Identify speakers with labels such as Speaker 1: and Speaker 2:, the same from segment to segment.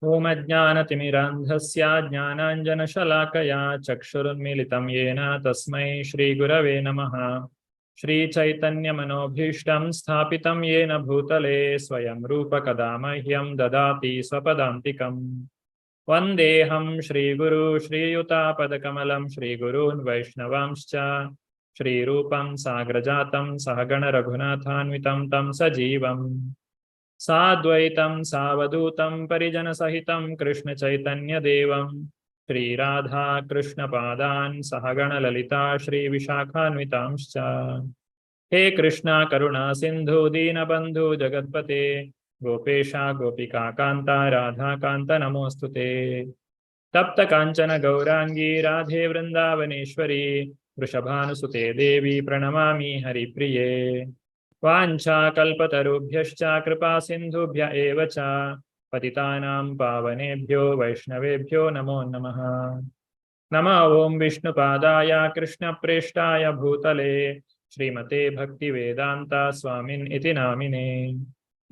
Speaker 1: Om Ajnanatimirandhasya Jnananjanashalakaya Chakshurunmilitam Yena Tasmai Shri Gurave Namaha. Shri Chaitanya Manobhishtam Sthapitam Yena Bhutale Swayam Rupa Kadamahyam Dadati Swapadantikam. Vandeham Shri Guru Shri Yuta Padakamalam Shri Gurun Vaishnavamscha Shri Rupam Sagrajatam Sahagana Raghunathanvitam Tam Sajivam Sadvaitam Savadutam Parijana Sahitam Krishna Chaitanya Devam Shri Radha Krishna Padan Sahagana Lalita Shri Vishakhanvitamscha. He Krishna Karuna Sindhu Dina Bandhu Jagatpate Gopesha Gopika Kanta Radha Kanta Namostute. Tapta Kanchana Gaurangi Radhe Vrindavaneshwari Vrishabhanusute Devi Pranamami Haripriye. Vancha kalpatarubhyascha kripa sindhubhya eva cha patitanam pavanebhyo vaishnavebhyo namo namaha. Nama om Vishnu padaya Krishna preshtaya bhutale Srimate Bhakti Vedanta Swamin iti namine.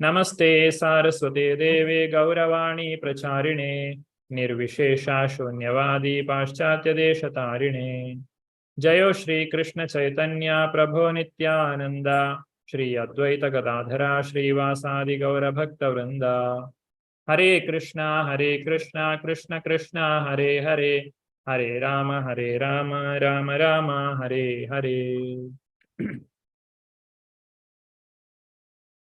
Speaker 1: Namaste Saraswate Deve Gauravani Pracharine Nirvishesha Shunyavadi Paschatya Deshatarine. Jayo Shri Krishna Chaitanya Prabho Nityananda Shri Advaita Gadadhara Shri Vasadi Gaura Bhakta Vrinda. Hare Krishna Krishna Krishna Hare Hare Hare Rama Rama Rama Hare Hare.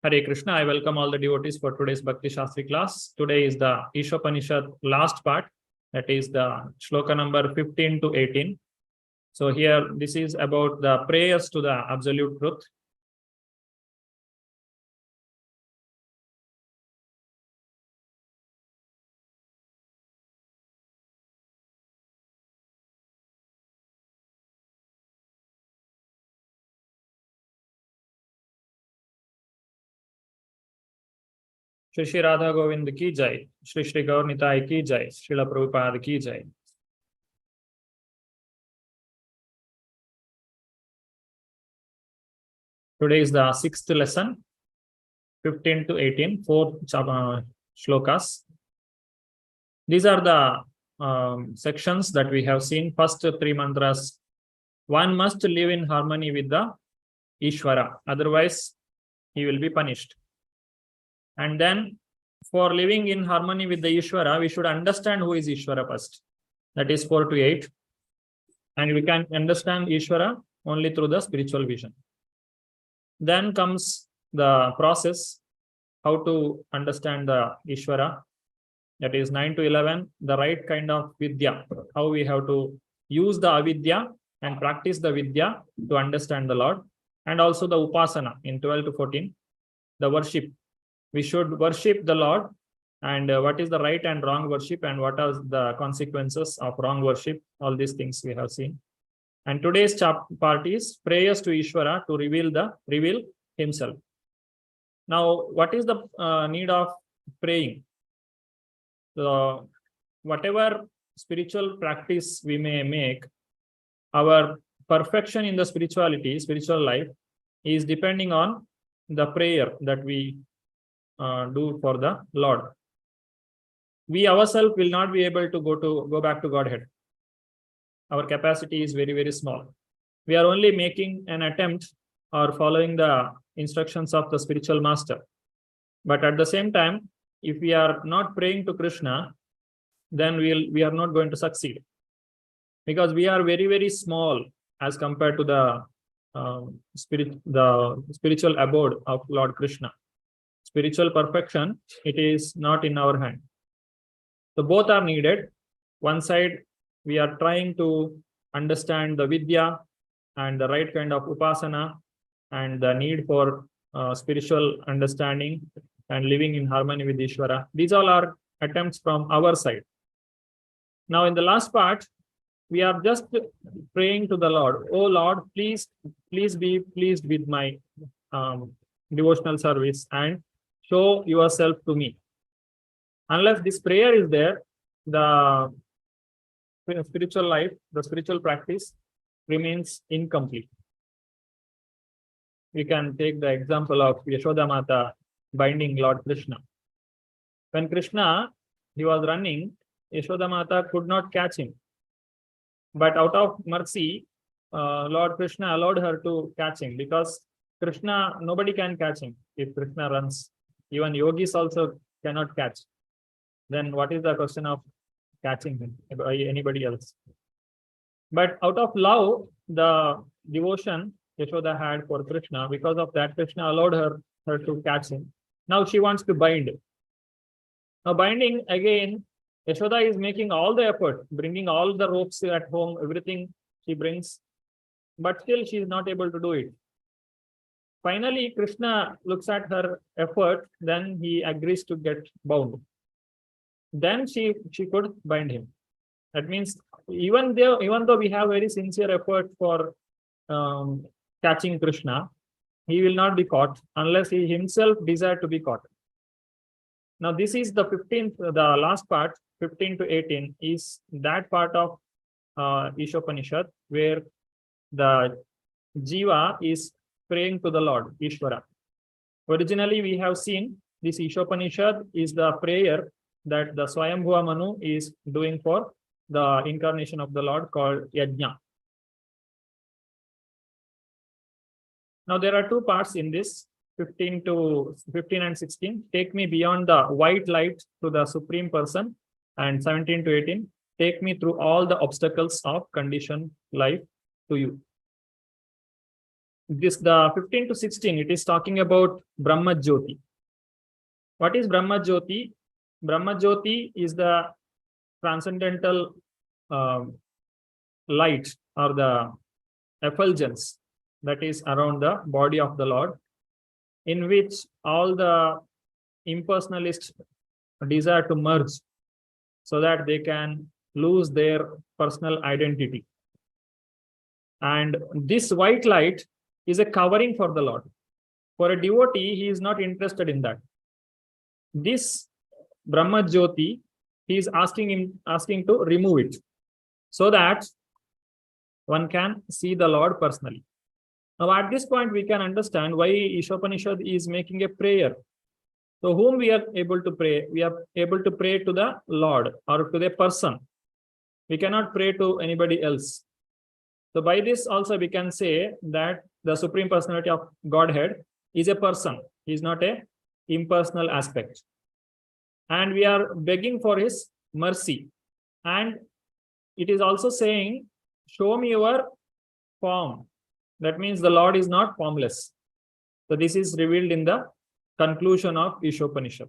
Speaker 1: Hare Krishna. I welcome all the devotees for today's Bhakti Shastri class. Today is the Ishopanishad last part, that is the shloka number 15 to 18. So here this is about the prayers to the absolute truth. Shri Shri Radha Govind ki jai, Shri Shri Gaur Nitai ki jai, Srila Prabhupada ki jai. Today is the sixth lesson, 15 to 18, four shlokas. These are the sections that we have seen. First three mantras. One must live in harmony with the Ishvara, otherwise he will be punished. And then for living in harmony with the Ishvara, we should understand who is Ishvara first. That is 4 to 8. And we can understand Ishvara only through the spiritual vision. Then comes the process, how to understand the Ishvara. That is 9 to 11, the right kind of Vidya, how we have to use the Avidya and practice the Vidya to understand the Lord. And also the Upasana in 12 to 14, the worship. We should worship the Lord, and what is the right and wrong worship, and what are the consequences of wrong worship. All these things we have seen. And today's part is prayers to Ishvara to reveal himself. Now, what is the need of praying? So, whatever spiritual practice we may make, our perfection in the spiritual life is depending on the prayer that we do for the Lord. We ourselves will not be able to go back to Godhead. Our capacity is very, very small. We are only making an attempt or following the instructions of the spiritual master. But at the same time, if we are not praying to Krishna, then we are not going to succeed, because we are very, very small as compared to the spiritual abode of Lord Krishna. Spiritual perfection, it is not in our hand. So both are needed. One side, we are trying to understand the Vidya and the right kind of Upasana and the need for spiritual understanding and living in harmony with Ishvara. These all are attempts from our side. Now in the last part, we are just praying to the Lord. Oh Lord, please be pleased with my devotional service and show yourself to me. Unless this prayer is there, the spiritual life, the spiritual practice remains incomplete. We can take the example of Yashoda Mata binding Lord Krishna. When Krishna he was running, Yashoda Mata could not catch him. But out of mercy, Lord Krishna allowed her to catch him, because Krishna, nobody can catch him if Krishna runs. Even yogis also cannot catch. Then what is the question of catching him by anybody else? But out of love, the devotion Yashoda had for Krishna, because of that, Krishna allowed her to catch him. Now she wants to bind. Now binding, again, Yashoda is making all the effort, bringing all the ropes at home, everything she brings, but still she is not able to do it. Finally, Krishna looks at her effort, then he agrees to get bound. Then she could bind him. That means even though we have very sincere effort for catching Krishna, he will not be caught unless he himself desire to be caught. Now this is the 15th, the last part, 15 to 18 is that part of Ishopanishad where the Jiva is praying to the Lord, Ishvara. Originally, we have seen this Ishopanishad is the prayer that the Swayambhuva Manu is doing for the incarnation of the Lord called Yajna. Now there are two parts in this, 15 and 16. Take me beyond the white light to the Supreme Person, and 17 to 18. Take me through all the obstacles of conditioned life to you. The 15 to 16, it is talking about Brahma Jyoti. What is Brahma Jyoti? Brahma Jyoti is the transcendental light or the effulgence that is around the body of the Lord, in which all the impersonalists desire to merge so that they can lose their personal identity. And this white light is a covering for the Lord. For a devotee, he is not interested in that. This Brahma Jyoti, he is asking to remove it so that one can see the Lord personally. Now at this point, we can understand why Ishopanishad is making a prayer. So whom we are able to pray? We are able to pray to the Lord or to the person. We cannot pray to anybody else. So by this also we can say that the Supreme Personality of Godhead is a person. He is not a impersonal aspect. And we are begging for his mercy. And it is also saying, show me your form. That means the Lord is not formless. So this is revealed in the conclusion of Ishopanishad.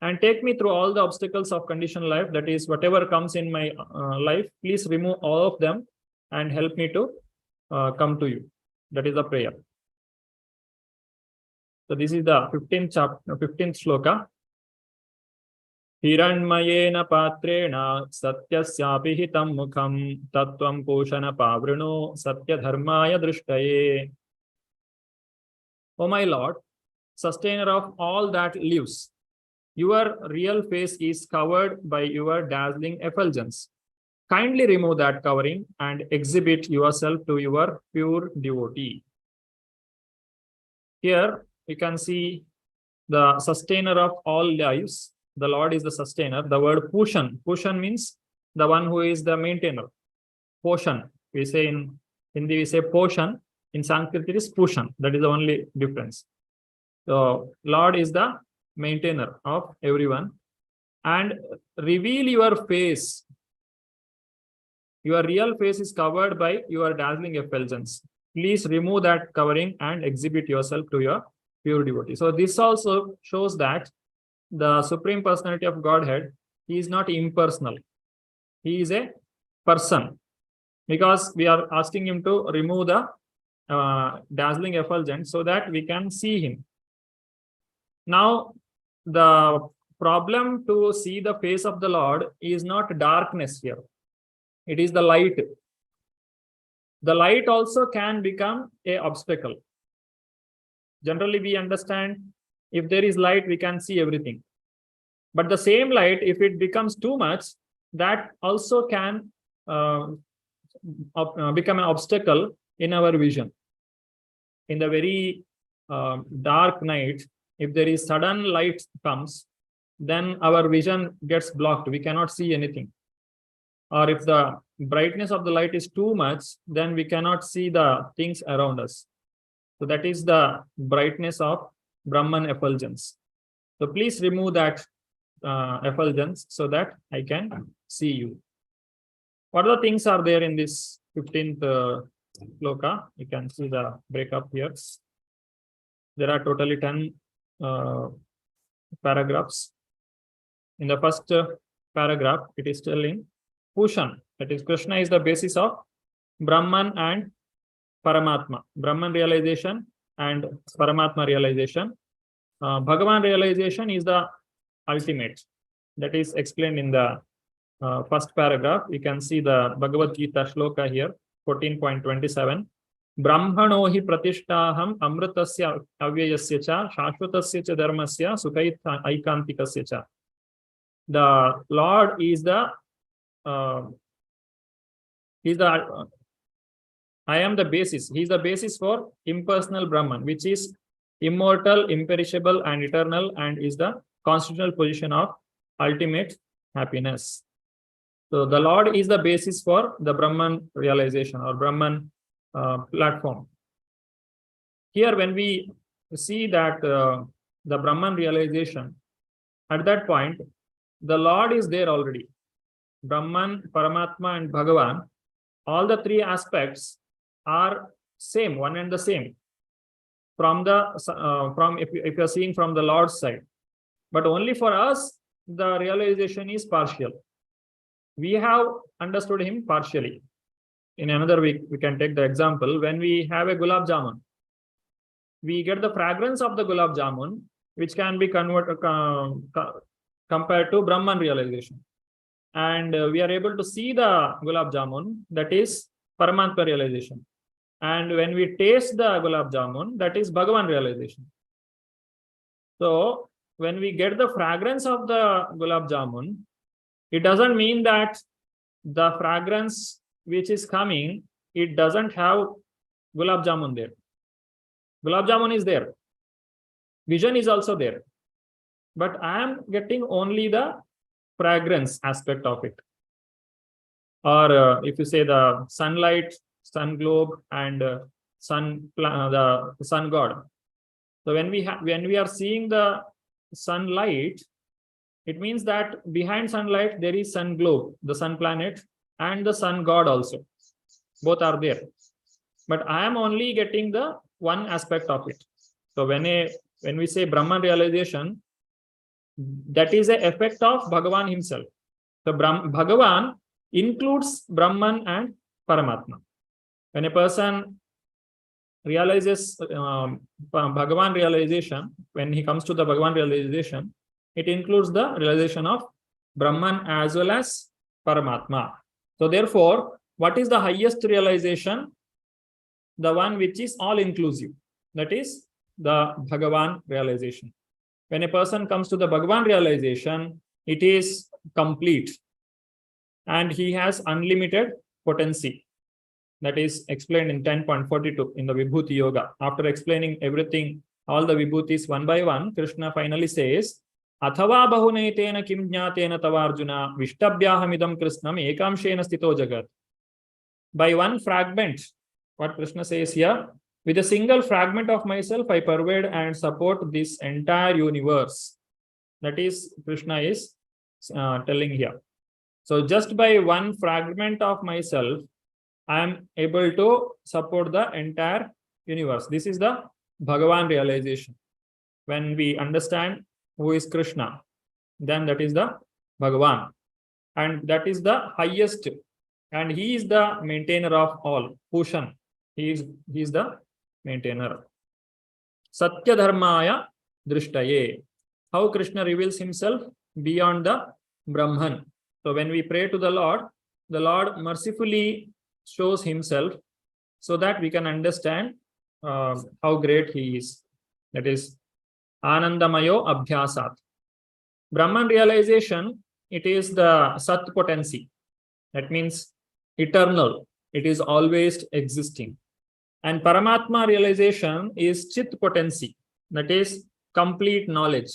Speaker 1: And take me through all the obstacles of conditioned life. That is, whatever comes in my life, please remove all of them and help me to come to you. That is the prayer. So this is the 15th chapter, 15th shloka. Hiranmayena patrena satyasyapi hitam mukham tattvam poshana pavrino satya dharmaya drishtaye. O my Lord, sustainer of all that lives, your real face is covered by your dazzling effulgence. Kindly remove that covering and exhibit yourself to your pure devotee. Here you can see the sustainer of all lives. The Lord is the sustainer. The word Pushan. Pushan means the one who is the maintainer. Poshan. We say in Hindi, we say Poshan. In Sanskrit, it is Pushan. That is the only difference. So Lord is the maintainer of everyone. And reveal your face. Your real face is covered by your dazzling effulgence. Please remove that covering and exhibit yourself to your pure devotee. So this also shows that the Supreme Personality of Godhead, he is not impersonal. He is a person. Because we are asking him to remove the dazzling effulgence so that we can see him. Now, the problem to see the face of the Lord is not darkness here. It is the light. The light also can become an obstacle. Generally, we understand if there is light, we can see everything. But the same light, if it becomes too much, that also can become an obstacle in our vision. In the very dark night, if there is sudden light comes, then our vision gets blocked. We cannot see anything. Or if the brightness of the light is too much, then we cannot see the things around us. So that is the brightness of Brahman effulgence. So please remove that effulgence so that I can see you. What are the things are there in this 15th shloka? You can see the breakup here. There are totally 10 paragraphs. In the first paragraph, it is telling Pushan, that is, Krishna is the basis of Brahman and Paramatma, Brahman realization and Paramatma realization. Bhagavan realization is the ultimate. That is explained in the first paragraph. You can see the Bhagavad Gita shloka here, 14.27. Brahmano hi pratishtaham amritasya avyayasya cha shashvatasya cha dharmasya sukait aikantikasya cha. The Lord is the I am the basis. He is the basis for impersonal Brahman, which is immortal, imperishable, and eternal, and is the constitutional position of ultimate happiness. So the Lord is the basis for the Brahman realization or Brahman platform. Here, when we see that the Brahman realization, at that point, the Lord is there already. Brahman, Paramatma, and Bhagavan, all the three aspects are same, one and the same. From the if you are seeing from the Lord's side, but only for us the realization is partial. We have understood him partially. In another week, we can take the example when we have a gulab jamun. We get the fragrance of the gulab jamun, which can be converted compared to Brahman realization. And we are able to see the gulab jamun, that is Paramatma realization. And when we taste the gulab jamun, that is Bhagavan realization. So when we get the fragrance of the gulab jamun, it doesn't mean that the fragrance which is coming, it doesn't have gulab jamun there. Gulab jamun is there. Vision is also there. But I am getting only the fragrance aspect of it. Or if you say the sunlight, sun globe, and the sun god. So when we are seeing the sunlight, it means that behind sunlight there is sun globe, the sun planet, and the sun god also. Both are there. But I am only getting the one aspect of it. So when we say Brahman realization, that is an effect of Bhagavan himself. So Bhagavan includes Brahman and Paramatma. When a person realizes Bhagavan realization, when he comes to the Bhagavan realization, it includes the realization of Brahman as well as Paramatma. So therefore, what is the highest realization? The one which is all-inclusive. That is the Bhagavan realization. When a person comes to the Bhagavan realization, it is complete. And he has unlimited potency. That is explained in 10.42 in the Vibhuti Yoga. After explaining everything, all the Vibhutis one by one, Krishna finally says, Athava bahunetena kim jnatena tavarjuna vishtabhyahamidam krishnam ekamshena stito jagat. By one fragment, what Krishna says here, with a single fragment of myself, I pervade and support this entire universe. That is, Krishna is telling here. So just by one fragment of myself, I am able to support the entire universe. This is the Bhagavan realization. When we understand who is Krishna, then that is the Bhagavan. And that is the highest. And he is the maintainer of all. Pushan. He is the maintainer. Satya Dharmaya Drishtaye. How Krishna reveals himself beyond the Brahman. So when we pray to the Lord mercifully shows himself so that we can understand how great he is. That is Anandamayo Abhyasat. Brahman realization, it is the Sat potency. That means eternal. It is always existing. And Paramatma realization is Chit potency. That is complete knowledge.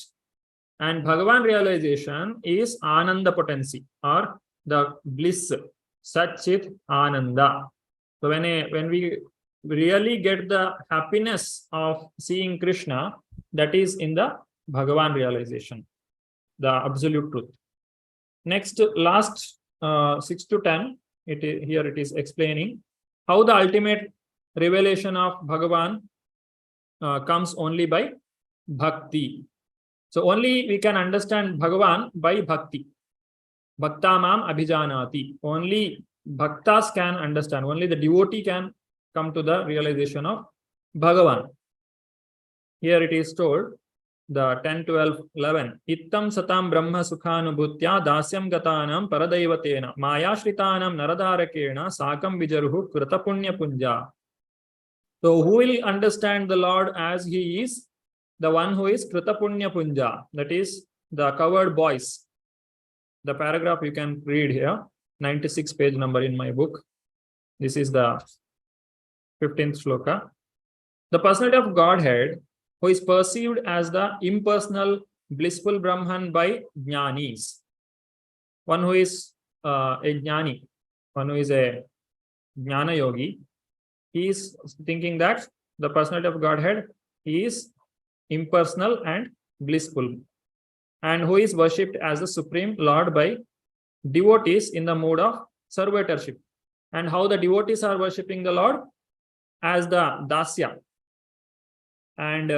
Speaker 1: And Bhagavan realization is Ananda potency or the bliss, Satchit Ananda. So when we really get the happiness of seeing Krishna, that is in the Bhagavan realization, the absolute truth. Next, last 6 to 10, here it is explaining how the ultimate revelation of Bhagavan comes only by Bhakti. So only we can understand Bhagavan by Bhakti. Bhaktamam abhijanati. Only Bhaktas can understand. Only the devotee can come to the realization of Bhagavan. Here it is told, the 10, 12, 11. Ittam satam brahma sukhanubhutya dasyam gatanam paradaivatena maya shritanam naradarakena sakam vijaruhu kritapunya punja. So who will understand the Lord as he is? The one who is kritapunya punja. That is the covered boys. The paragraph you can read here, 96 page number in my book. This is the 15th shloka. The personality of Godhead, who is perceived as the impersonal blissful Brahman by jnanis. One who is a jnani, one who is a jnana yogi, he is thinking that the personality of Godhead is impersonal and blissful, and who is worshipped as the Supreme Lord by devotees in the mode of servitorship. And how the devotees are worshipping the Lord? As the Dasya, and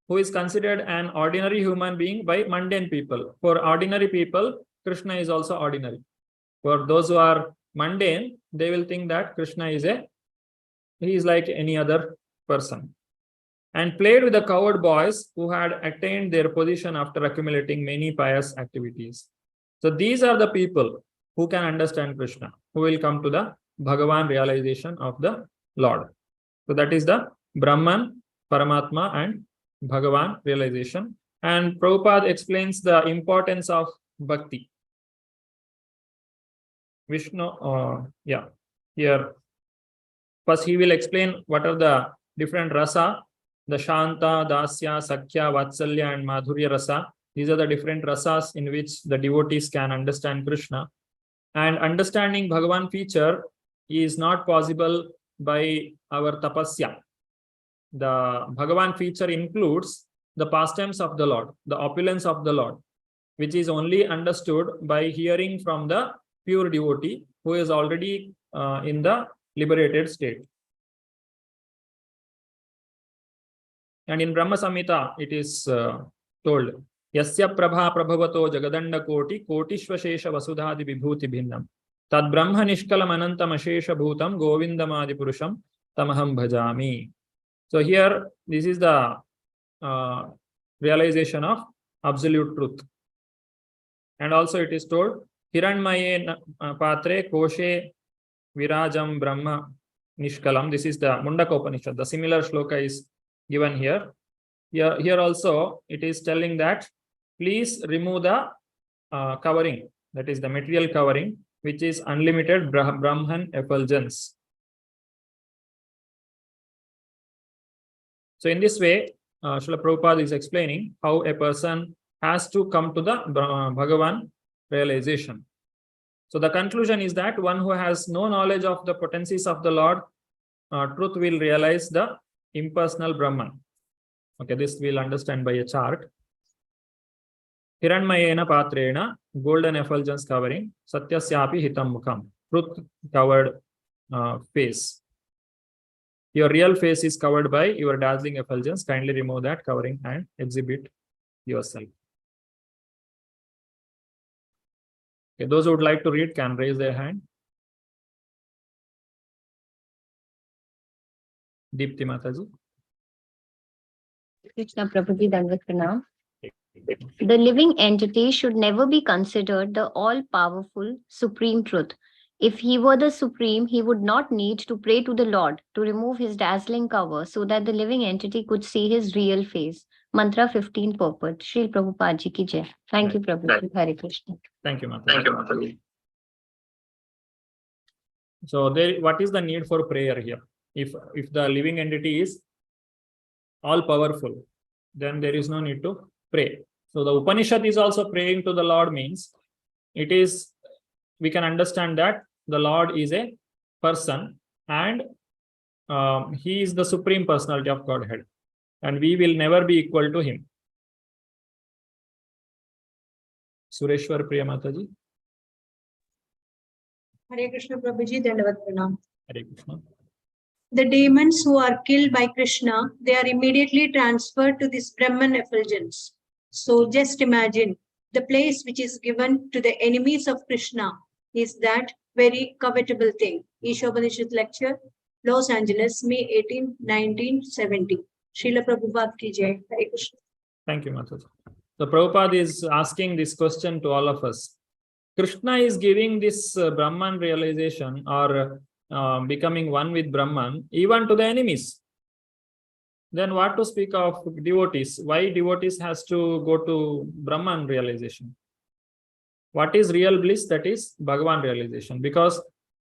Speaker 1: who is considered an ordinary human being by mundane people. For ordinary people, Krishna is also ordinary. For those who are mundane, they will think that Krishna is he is like any other person. And played with the coward boys who had attained their position after accumulating many pious activities. So these are the people who can understand Krishna, who will come to the Bhagavan realization of the Lord. So that is the Brahman, Paramatma and Bhagavan realization. And Prabhupada explains the importance of Bhakti. Vishnu, here first he will explain what are the different rasa, the Shanta, Dasya, Sakya, Vatsalya and Madhurya rasa. These are the different rasas in which the devotees can understand Krishna. And understanding Bhagavan feature is not possible by our tapasya. The Bhagavan feature includes the pastimes of the Lord, the opulence of the Lord, which is only understood by hearing from the pure devotee who is already in the liberated state. And in Brahma Samhita, it is told, Yasya prabha prabhavato jagadanda koti kotishvashesha vasudhadi vibhuti bhinnam tad brahma nishkalam anantam ashesha bhutam govindamadi purusham tamaham bhajami. So here, this is the realization of absolute truth. And also it is told, Hiranmaye patre koshe virajam brahma nishkalam. This is the Mundaka Upanishad. The similar shloka is given here. Here also it is telling that please remove the covering, that is the material covering, which is unlimited Brahman effulgence. So in this way, Srila Prabhupada is explaining how a person has to come to the Bhagavan realization. So the conclusion is that one who has no knowledge of the potencies of the Lord, truth will realize the impersonal Brahman. Okay, this we'll understand by a chart. Hiranmayena patrena, golden effulgence covering, satyasyapi hitam mukham, truth covered face. Your real face is covered by your dazzling effulgence. Kindly remove that covering and exhibit yourself. Okay, those who would like to read can raise their hand. Deepti Mataji.
Speaker 2: Krishna Prabhuji Dandavat Pranam. The living entity should never be considered the all-powerful supreme truth. If he were the supreme, he would not need to pray to the Lord to remove his dazzling cover so that the living entity could see his real face. Mantra 15 purport. Srila Prabhupada Ji ki jai. Thank you, Prabhuji. Hare Krishna.
Speaker 1: Thank you, Mataji. Thank you, Mataji. So what is the need for prayer here? If the living entity is all powerful, then there is no need to pray. So the Upanishad is also praying to the Lord means it is, we can understand that the Lord is a person and he is the Supreme Personality of Godhead and we will never be equal to him. Sureshwar Priya Mataji.
Speaker 3: Hare Krishna Prabhuji, Dandavat Pranam.
Speaker 1: Hare Krishna.
Speaker 3: The demons who are killed by Krishna, they are immediately transferred to this Brahman effulgence. So just imagine the place which is given to the enemies of Krishna is that very covetable thing. Ishopanishad lecture, Los Angeles, May 18, 1970. Srila Prabhupada ki jai. Hare Krishna.
Speaker 1: Thank you, Mataji. So Prabhupada is asking this question to all of us. Krishna is giving this Brahman realization or becoming one with Brahman even to the enemies. Then what to speak of devotees? Why devotees has to go to Brahman realization? What is real bliss? That is Bhagavan realization. Because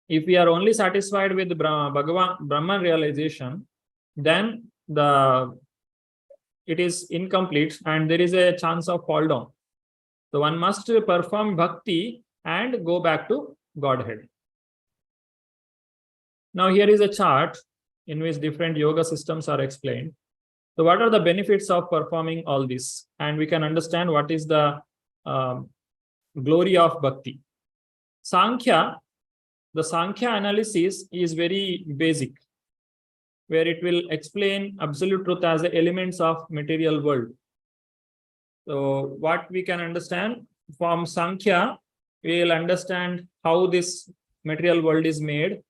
Speaker 1: if we are only satisfied with Brahman realization, then it is incomplete and there is a chance of fall down. So one must perform bhakti and go back to Godhead. Now here is a chart in which different yoga systems are explained. So what are the benefits of performing all this? And we can understand what is the glory of bhakti. Sankhya, the Sankhya analysis is very basic, where it will explain absolute truth as the elements of material world. So what we can understand from Sankhya, we will understand how this material world is made.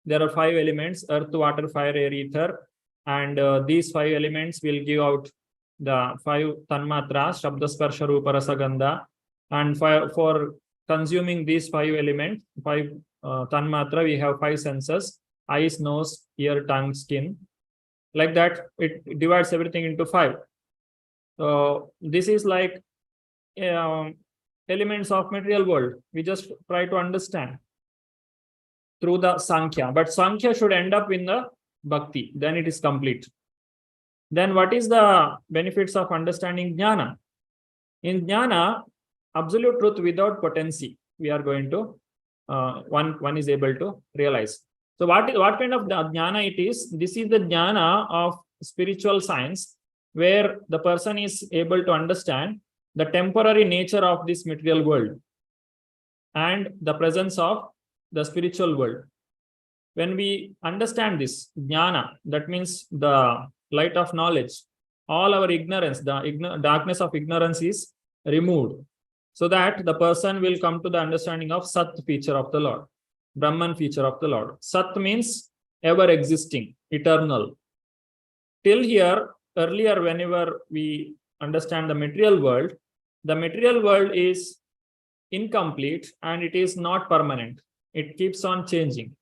Speaker 1: There are 5 elements: earth, water, fire, air, ether. And these 5 elements will give out the 5 tanmatras, Shabda, Sparsha, Rupa, Rasa, Gandha. And for consuming these 5 elements, 5 tanmatra, we have 5 senses: eyes, nose, ear, tongue, skin. Like that, it divides everything into 5. So this is like elements of material world. We just try to understand through the Sankhya. But Sankhya should end up in the Bhakti. Then it is complete. Then what is the benefits of understanding Jnana? In Jnana, absolute truth without potency, we are going to, one is able to realize. So what kind of Jnana it is? This is the Jnana of spiritual science, where the person is able to understand the temporary nature of this material world and the presence of the spiritual world. When we understand this Jnana, that means the light of knowledge, all our ignorance, the darkness of ignorance is removed, so that the person will come to the understanding of Sat feature of the Lord, Brahman feature of the Lord. Sat means ever existing, eternal. Till here, earlier, whenever we understand the material world is incomplete and it is not permanent. It keeps on changing.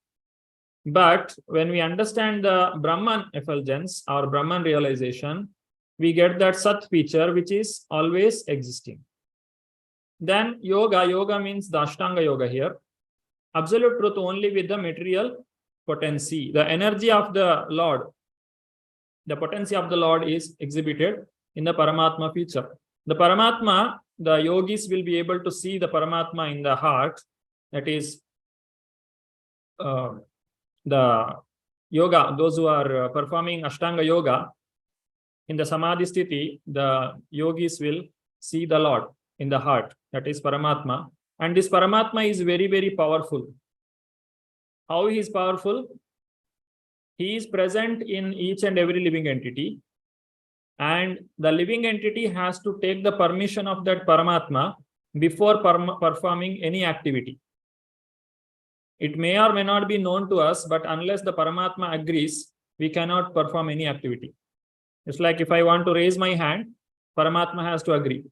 Speaker 1: But when we understand the Brahman effulgence or Brahman realization, we get that Sat feature which is always existing. Then yoga means the Ashtanga yoga here. Absolute truth only with the material potency. The energy of the Lord, the potency of the Lord is exhibited in the Paramatma feature. The Paramatma, the yogis will be able to see the Paramatma in the heart. That is the yoga, those who are performing Ashtanga yoga, in the Samadhi Sthiti, the yogis will see the Lord in the heart. That is Paramatma. And this Paramatma is very, very powerful. How he is powerful? He is present in each and every living entity. And the living entity has to take the permission of that Paramatma before performing any activity. It may or may not be known to us, but unless the Paramatma agrees, we cannot perform any activity. It's like if I want to raise my hand, Paramatma has to agree.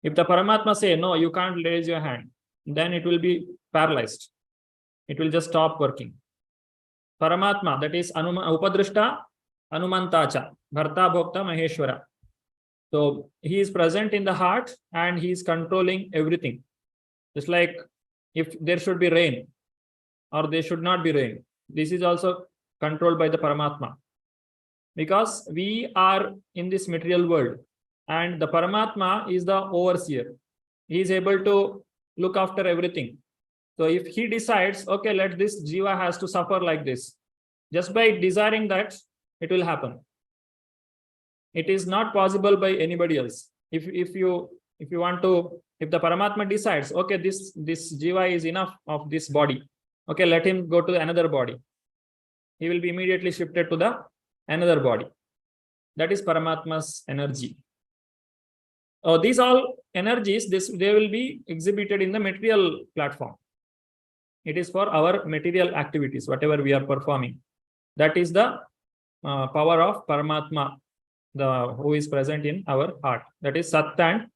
Speaker 1: If the Paramatma say, no, you can't raise your hand, then it will be paralyzed. It will just stop working. Paramatma, that is Upadrishta Anumantacha, Bharta Bhokta Maheshwara. So he is present in the heart and he is controlling everything. Just like if there should be rain or there should not be rain, this is also controlled by the Paramatma. Because we are in this material world. and the Paramatma is the overseer. He is able to look after everything. So if he decides, okay, let this jiva has to suffer like this, just by desiring that, it will happen. It is not possible by anybody else. If the Paramatma decides, okay, this jiva is enough of this body, okay, let him go to another body, he will be immediately shifted to the another body. That is Paramatma's energy. These all energies, they will be exhibited in the material platform. It is for our material activities, whatever we are performing. That is the power of Paramatma, who is present in our heart. That is Sat and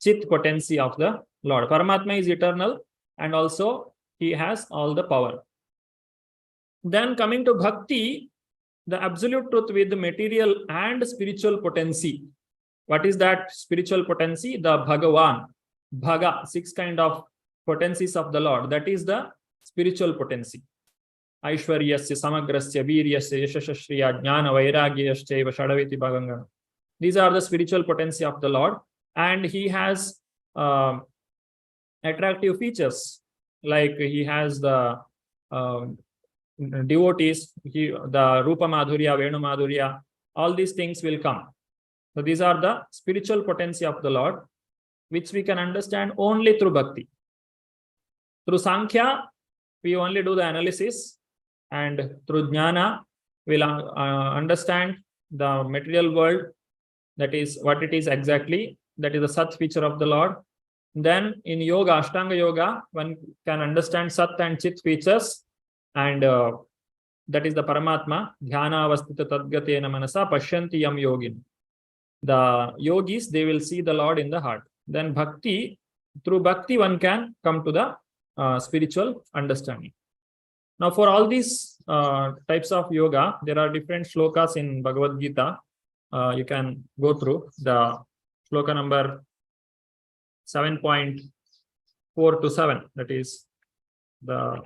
Speaker 1: Chit potency of the Lord. Paramatma is eternal, and also he has all the power. Then coming to Bhakti, the absolute truth with the material and spiritual potency. What is that spiritual potency? The Bhagavan, Bhaga, 6 kind of potencies of the Lord. That is the spiritual potency. Aishwaryasya, Samagrasya, Viryasya, Yashashashriya, Jnana, Vairagyayashchaiva, Shadaviti Bhagangana. These are the spiritual potency of the Lord, and he has attractive features, like he has the devotees, the Rupa Madhurya, Venu Madhurya, all these things will come. So these are the spiritual potency of the Lord, which we can understand only through Bhakti. Through Sankhya, we only do the analysis, and through Jnana, we'll understand the material world, that is what it is exactly, that is the Sat feature of the Lord. Then in Yoga, Ashtanga Yoga, one can understand Sat and Chit features, and that is the Paramatma. Dhyana avastita tadgatena manasa pashyanti yam yogin. The yogis, they will see the Lord in the heart. Then Bhakti, through Bhakti, one can come to the spiritual understanding. Now, for all these types of yoga, there are different shlokas in Bhagavad Gita. You can go through the shloka number 7.4 to 7. That is the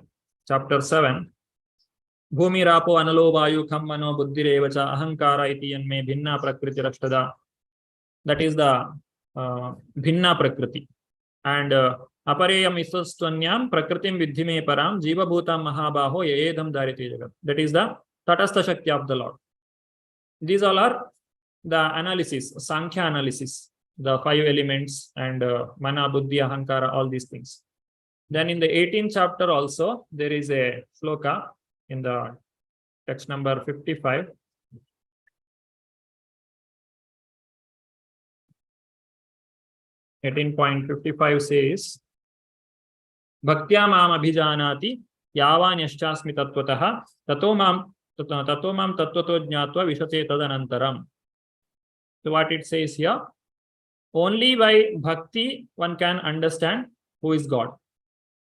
Speaker 1: chapter 7. Bhumi rapo analo vayu kham mano buddhirevacha ahankara iti yanme bhinna prakriti rashtada. That is the bhinna prakriti. And apareyam isastvanyam prakritim vidhime param jiva bhutam mahabaho yedam dhariti jagat. That is the tatastha shakti of the Lord. These all are the analysis, Sankhya analysis, the 5 elements, and mana, buddhi, ahankara, all these things. Then in the 18th chapter also, there is a shloka in the text number 55. .55 says, Bhaktya mam abhijanati yavan yaschasmi tattvataha tato mam tattvato jnatva vishate tadanantaram. So what it says here, only by Bhakti one can understand who is God.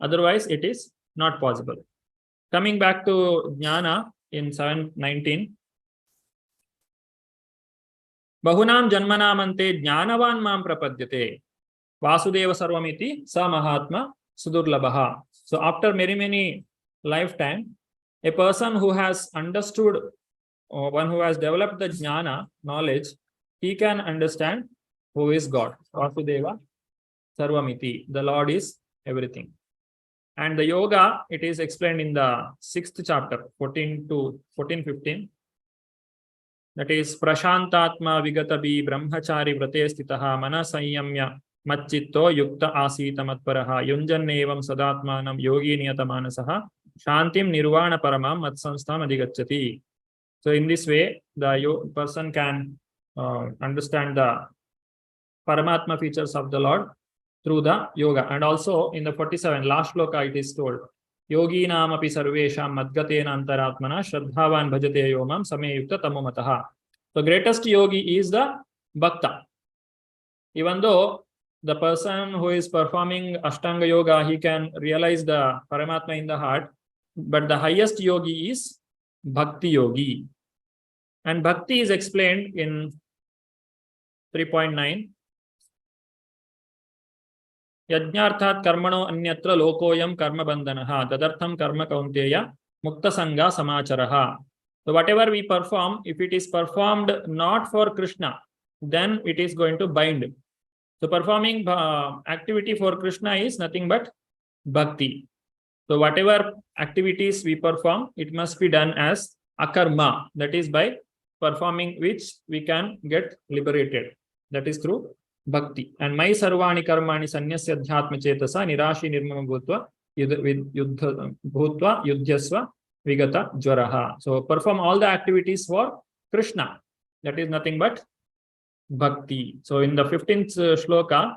Speaker 1: Otherwise it is not possible. Coming back to Jnana in 7:19. Bahunam janmanamante jnanavan mam prapadyate. Vasudeva sarvamiti sa mahatma sudurlabha. So after many lifetime, a person who has understood, or one who has developed the jnana, knowledge, he can understand who is God. Vasudeva sarvamiti. The Lord is everything. And the yoga, it is explained in the 6th chapter, 14 to 14-15. That is, Prashantatma vigatabi brahmachari vrate stitaha mana sanyamya Machitto yukta asita matparaha yunjannevam sadatmanam yogi niyatamanasah shantim nirvana paramam matsanstham adhigacchati. So in this way, the person can understand the Paramatma features of the Lord through the yoga. And also in the 47, last shloka, it is told, Yogi namapi sarvesham madgatena antaratmana shraddhavan bhajate yomam sameyukta tamomataha. The greatest yogi is the Bhakta. Even though the person who is performing Ashtanga Yoga, he can realize the Paramatma in the heart, but the highest yogi is Bhakti Yogi. And Bhakti is explained in 3.9. Yajñarthat karmano anyatra lokoyam karma bandhanaha tadartham karma kaunteya mukta sangha samacharaha. So whatever we perform, if it is performed not for Krishna, then it is going to bind. So performing activity for Krishna is nothing but bhakti. So whatever activities we perform, it must be done as akarma. That is by performing which we can get liberated. That is through bhakti. And mai sarvani karmani sanyasya adhyatma chetasa nirashi nirmama bhutva yudhyasva vigata jwaraha. So perform all the activities for Krishna. That is nothing but bhakti. So in the 15th shloka,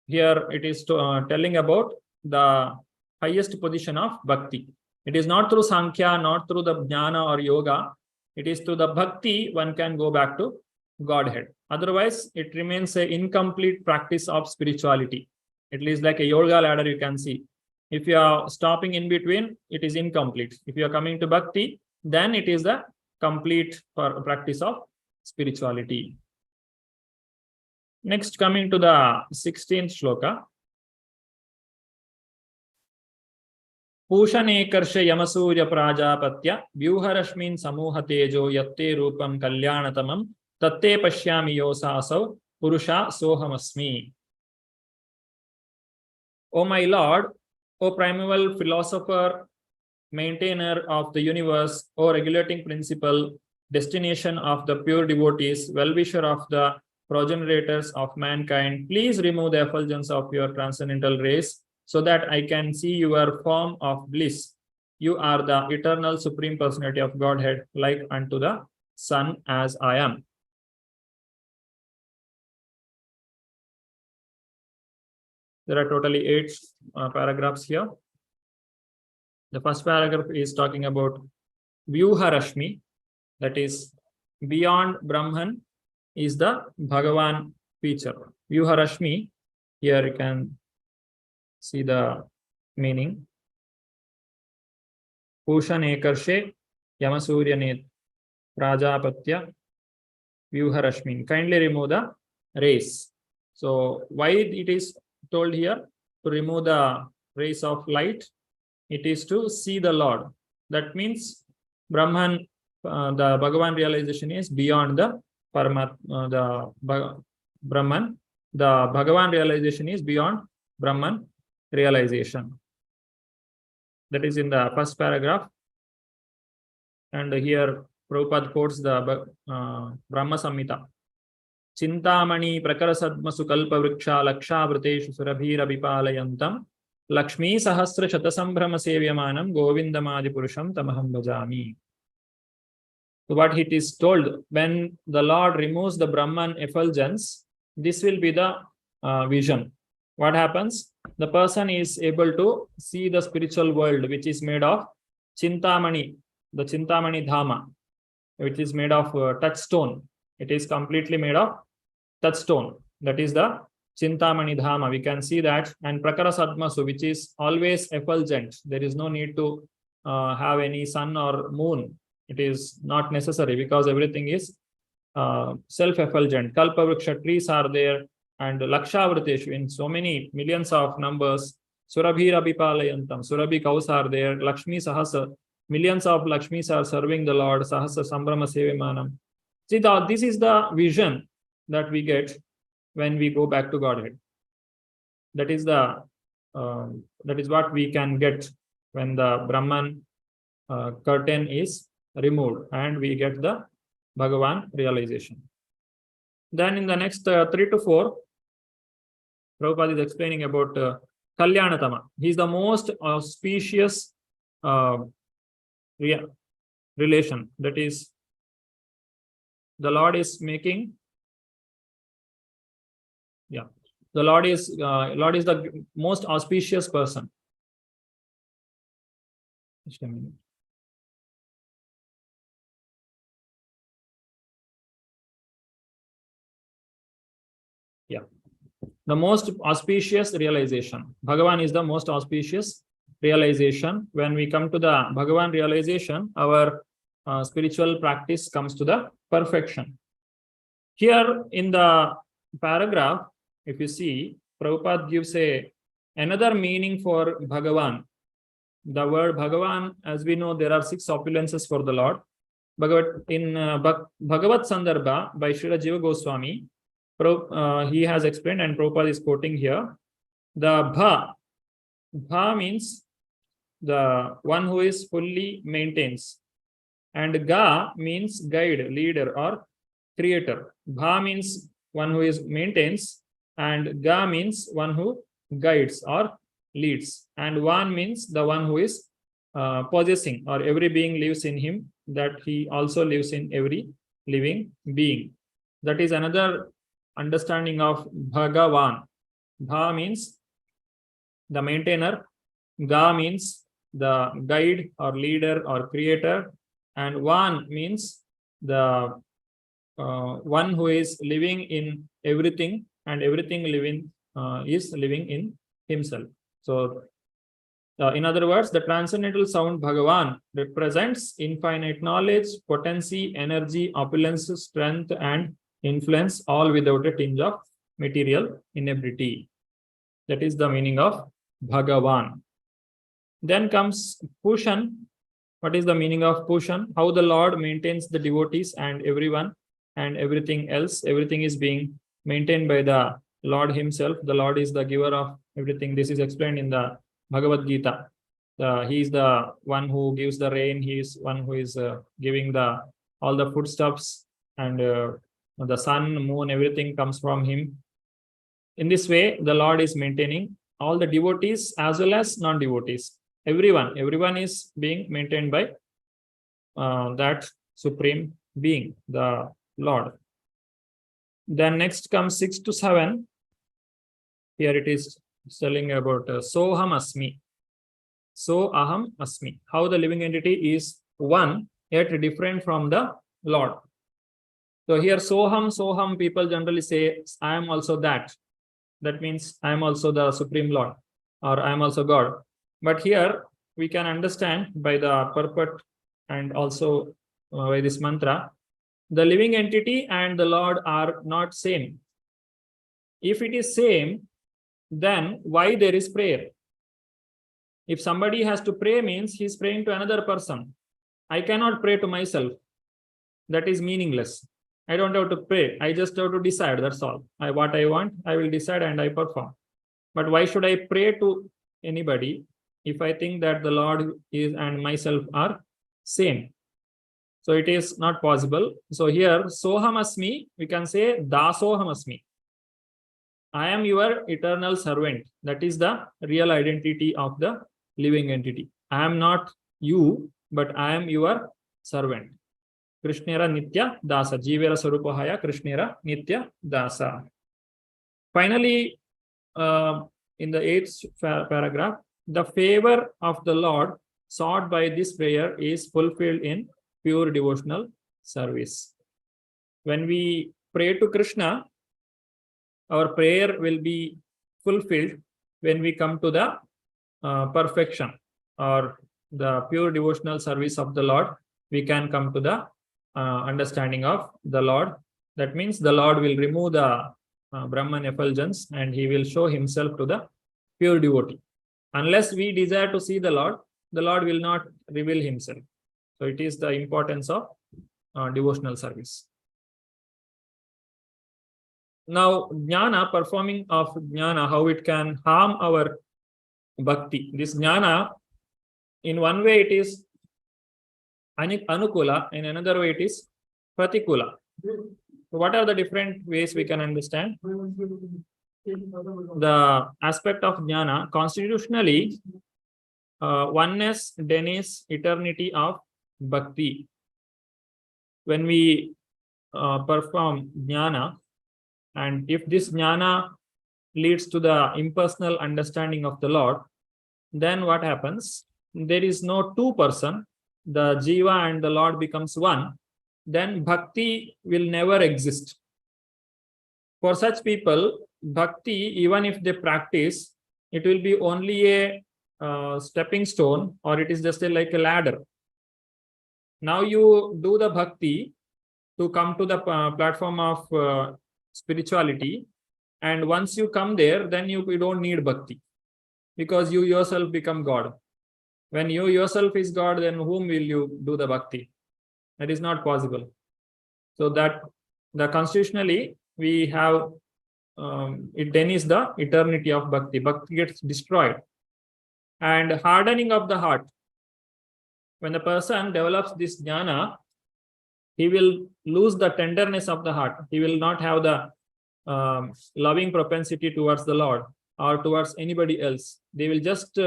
Speaker 1: here it is telling about the highest position of bhakti. It is not through Sankhya, not through the Jnana or Yoga. It is through the bhakti one can go back to Godhead. Otherwise, it remains an incomplete practice of spirituality. It is like a yoga ladder, you can see. If you are stopping in between, it is incomplete. If you are coming to bhakti, then it is the complete practice of spirituality. Next, coming to the 16th shloka. Pushane karsha yamasurya prajapatya vyuharashmin samuha tejo yatte rupam kalyanatamam tatte pashyami yosasav purusha sohamasmi. O my Lord, O primeval philosopher, maintainer of the universe, O regulating principle, destination of the pure devotees, well-wisher of the progenitors of mankind, please remove the effulgence of your transcendental rays so that I can see your form of bliss. You are the eternal supreme personality of Godhead, like unto the sun as I am. There are totally 8 paragraphs here. The first paragraph is talking about Vyuharashmi, that is beyond Brahman is the Bhagavan feature. Vyuharashmi, here you can see the meaning. Pushane karshe yamasurya prajapatya Vyuharashmin. Kindly remove the rays. So why it is told here to remove the rays of light? It is to see the Lord. That means Brahman, the Bhagavan realization is beyond the Brahman. The Bhagavan realization is beyond Brahman realization. That is in the first paragraph. And here Prabhupada quotes the Brahma Samhita. Chintamani prakarasadmasu kalpa vriksha laksha vriteshu surabhira vipalayantam Lakshmi sahasra shatasambhrama sevyamanam govindamadi purusham tamaham bhajami. So what it is told, when the Lord removes the Brahman effulgence, this will be the vision. What happens? The person is able to see the spiritual world, which is made of Chintamani, the Chintamani Dhama, which is made of touchstone. It is completely made of touchstone. That is the Chintamani Dhama. We can see that. And Prakara Sadmasu, which is always effulgent. There is no need to have any sun or moon. It is not necessary because everything is self-effulgent. Kalpa Vriksha trees are there, and Lakshavriteshu in so many millions of numbers. Surabhira Bipalayantam, Surabhi cows are there. Lakshmi Sahasa, millions of Lakshmis are serving the Lord. Sahasa Sambrama Sevimanam. See, this is the vision that we get when we go back to Godhead. That is what we can get when the Brahman curtain is removed and we get the Bhagavan realization. Then in the next 3 to 4, Prabhupada is explaining about Kalyanatama. He is the most auspicious relation. That is, the Lord is making. Yeah, the Lord is the most auspicious person. Just a minute. Yeah, the most auspicious realization. Bhagavan is the most auspicious realization. When we come to the Bhagavan realization, our spiritual practice comes to the perfection. Here in the paragraph, if you see, Prabhupada gives another meaning for Bhagavan. The word Bhagavan, as we know, there are 6 opulences for the Lord. Bhagavat Sandarbha by Srila Jiva Goswami, he has explained, and Prabhupada is quoting here, the Bha means the one who is fully maintains, and Ga means guide, leader, or creator. Bha means one who is maintains, and Ga means one who guides or leads, and Van means the one who is possessing, or every being lives in him, that he also lives in every living being. That is another understanding of Bhagavan. Bha means the maintainer, Ga means the guide or leader or creator, and Van means the one who is living in everything, and everything living is living in himself. So in other words, the transcendental sound Bhagavan represents infinite knowledge, potency, energy, opulence, strength, and influence, all without a tinge of material inebriety. That is the meaning of Bhagavan. Then comes Pushan. What is the meaning of Pushan? How the Lord maintains the devotees and everyone and everything else. Everything is being maintained by the Lord himself. The Lord is the giver of everything. This is explained in the Bhagavad Gita. He is the one who gives the rain. He is one who is giving all the foodstuffs, and the sun, moon, everything comes from him. In this way, the Lord is maintaining all the devotees as well as non-devotees. Everyone is being maintained by that supreme being, the Lord. Then next comes 6 to 7. Here it is telling about Soham Asmi. So Aham Asmi. How the living entity is one, yet different from the Lord. So here Soham, people generally say, I am also that. That means I am also the Supreme Lord, or I am also God. But here we can understand by the purport and also by this mantra, the living entity and the Lord are not same. If it is same, then why there is prayer? If somebody has to pray, means he is praying to another person. I cannot pray to myself. That is meaningless. I don't have to pray. I just have to decide. That's all. What I want, I will decide and I perform. But why should I pray to anybody if I think that the Lord is and myself are same? So it is not possible. So here, Soham Asmi, we can say Dasoham Asmi. I am your eternal servant. That is the real identity of the living entity. I am not you, but I am your servant. Krishnera Nitya Dasa. Jivera Sarupahaya Krishnera Nitya Dasa. Finally, in the 8th paragraph, the favor of the Lord sought by this prayer is fulfilled in pure devotional service. When we pray to Krishna, our prayer will be fulfilled when we come to the perfection or the pure devotional service of the Lord. We can come to the understanding of the Lord. That means the Lord will remove the Brahman effulgence and he will show himself to the pure devotee. Unless we desire to see the Lord will not reveal himself. So it is the importance of devotional service. Now, jnana, performing of jnana, how it can harm our bhakti. This jnana, in one way it is anukula, in another way it is pratikula. So what are the different ways we can understand? The aspect of jnana, constitutionally, oneness denies eternity of bhakti. When we perform jnana, and if this jnana leads to the impersonal understanding of the Lord, then what happens? There is no two person. The jiva and the Lord becomes one. Then bhakti will never exist. For such people, bhakti, even if they practice, it will be only a stepping stone, or it is just like a ladder. Now you do the bhakti to come to the platform of spirituality, and once you come there, then you don't need bhakti, because you yourself become God. When you yourself is God, then whom will you do the bhakti? That is not possible. So that the constitutionally we have it then is the eternity of bhakti. Bhakti gets destroyed. And hardening of the heart. When the person develops this jnana, he will lose the tenderness of the heart. He will not have the loving propensity towards the Lord or towards anybody else. They will just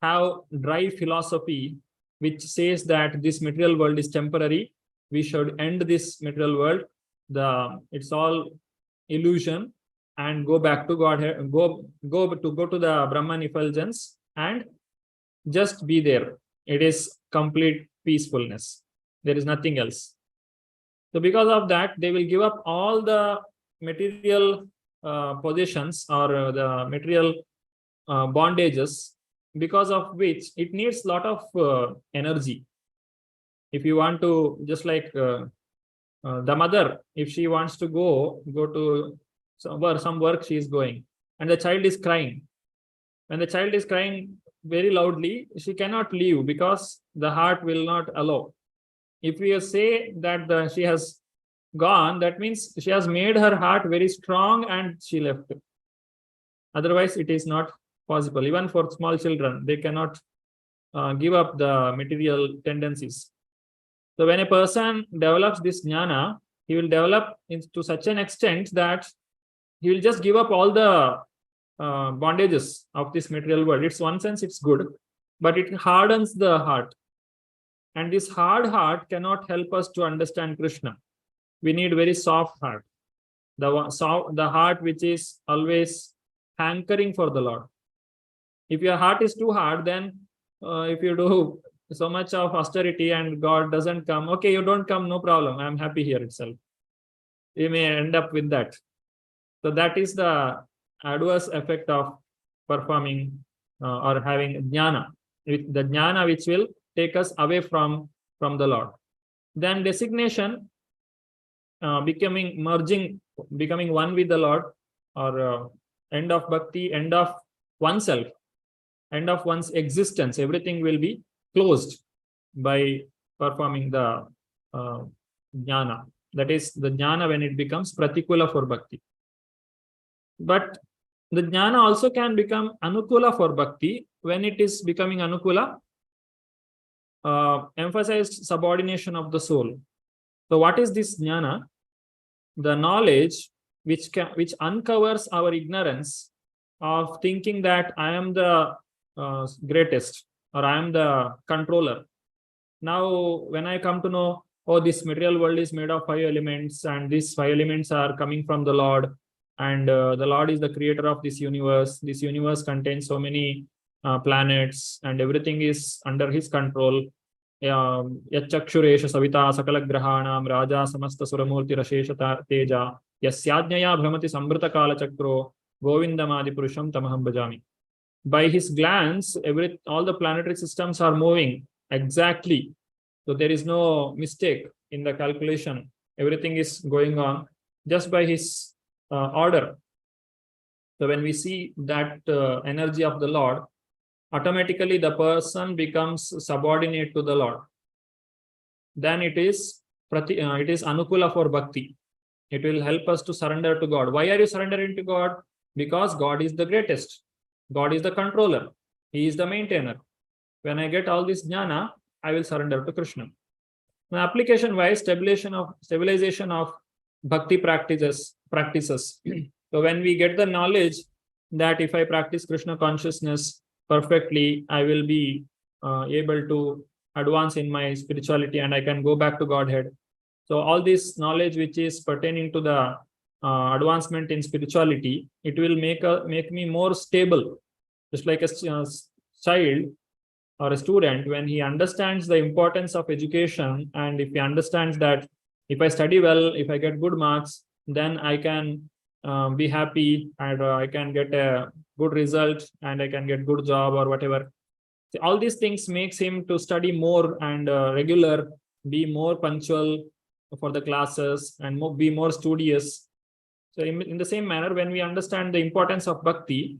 Speaker 1: have dry philosophy which says that this material world is temporary. We should end this material world. It's all illusion, and go back to Godhead, go to the Brahman effulgence and just be there. It is complete peacefulness. There is nothing else. So because of that, they will give up all the material possessions or the material bondages, because of which it needs a lot of energy. If you want to, just like the mother, if she wants to go to some work, she is going, and the child is crying. When the child is crying very loudly, she cannot leave because the heart will not allow. If we say that she has gone, that means she has made her heart very strong and she left. Otherwise, it is not possible. Even for small children, they cannot give up the material tendencies. So when a person develops this jnana, he will develop to such an extent that he will just give up all the bondages of this material world. It's one sense, it's good, but it hardens the heart. And this hard heart cannot help us to understand Krishna. We need very soft heart. The heart which is always hankering for the Lord. If your heart is too hard, then if you do so much of austerity and God doesn't come, okay, you don't come, no problem, I'm happy here itself. You may end up with that. So that is the adverse effect of performing or having jnana, with the jnana which will take us away from the Lord. Then designation, becoming one with the Lord, or end of bhakti, end of oneself, end of one's existence. Everything will be closed by performing the jnana. That is the jnana when it becomes pratikula for bhakti. But the jnana also can become anukula for bhakti. When it is becoming anukula, emphasized subordination of the soul. So what is this jnana? The knowledge which uncovers our ignorance of thinking that I am the greatest or I am the controller. Now, when I come to know, oh, this material world is made of 5 elements, and these 5 elements are coming from the Lord, and the Lord is the creator of this universe. This universe contains so many planets, and everything is under his control. Yachakshuresha savita sakala grahanam raja samasta suramurti rashesha teja yasyajnaya bhramati sambrita kala chakro govindamadi purusham tamaham bhajami. By his glance, all the planetary systems are moving exactly. So there is no mistake in the calculation. Everything is going on just by his order. So when we see that energy of the Lord, automatically the person becomes subordinate to the Lord. Then it is anukula for bhakti. It will help us to surrender to God. Why are you surrendering to God? Because God is the greatest. God is the controller. He is the maintainer. When I get all this jnana, I will surrender to Krishna. Now, application-wise, stabilization of bhakti practices. So when we get the knowledge that if I practice Krishna consciousness perfectly, I will be able to advance in my spirituality and I can go back to Godhead. So all this knowledge which is pertaining to the advancement in spirituality, it will make me more stable. Just like a child or a student, when he understands the importance of education, and if he understands that if I study well, if I get good marks, then I can be happy and I can get a good result and I can get good job or whatever. So all these things makes him to study more and regular, be more punctual for the classes and be more studious. So in the same manner, when we understand the importance of bhakti,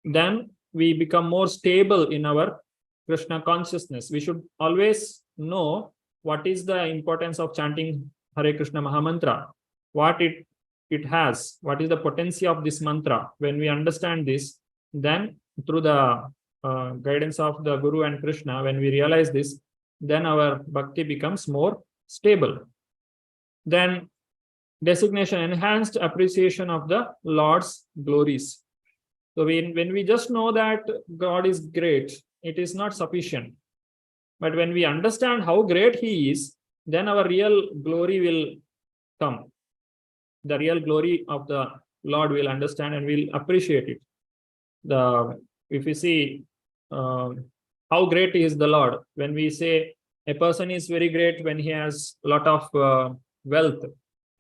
Speaker 1: then we become more stable in our Krishna consciousness. We should always know what is the importance of chanting Hare Krishna Mahamantra, what it has, what is the potency of this mantra. When we understand this, then through the guidance of the Guru and Krishna, when we realize this, then our bhakti becomes more stable. Then designation, enhanced appreciation of the Lord's glories. So when we just know that God is great, it is not sufficient. But when we understand how great He is, then our real glory will come. The real glory of the Lord will understand and will appreciate it. If we see how great is the Lord, when we say a person is very great when he has a lot of wealth,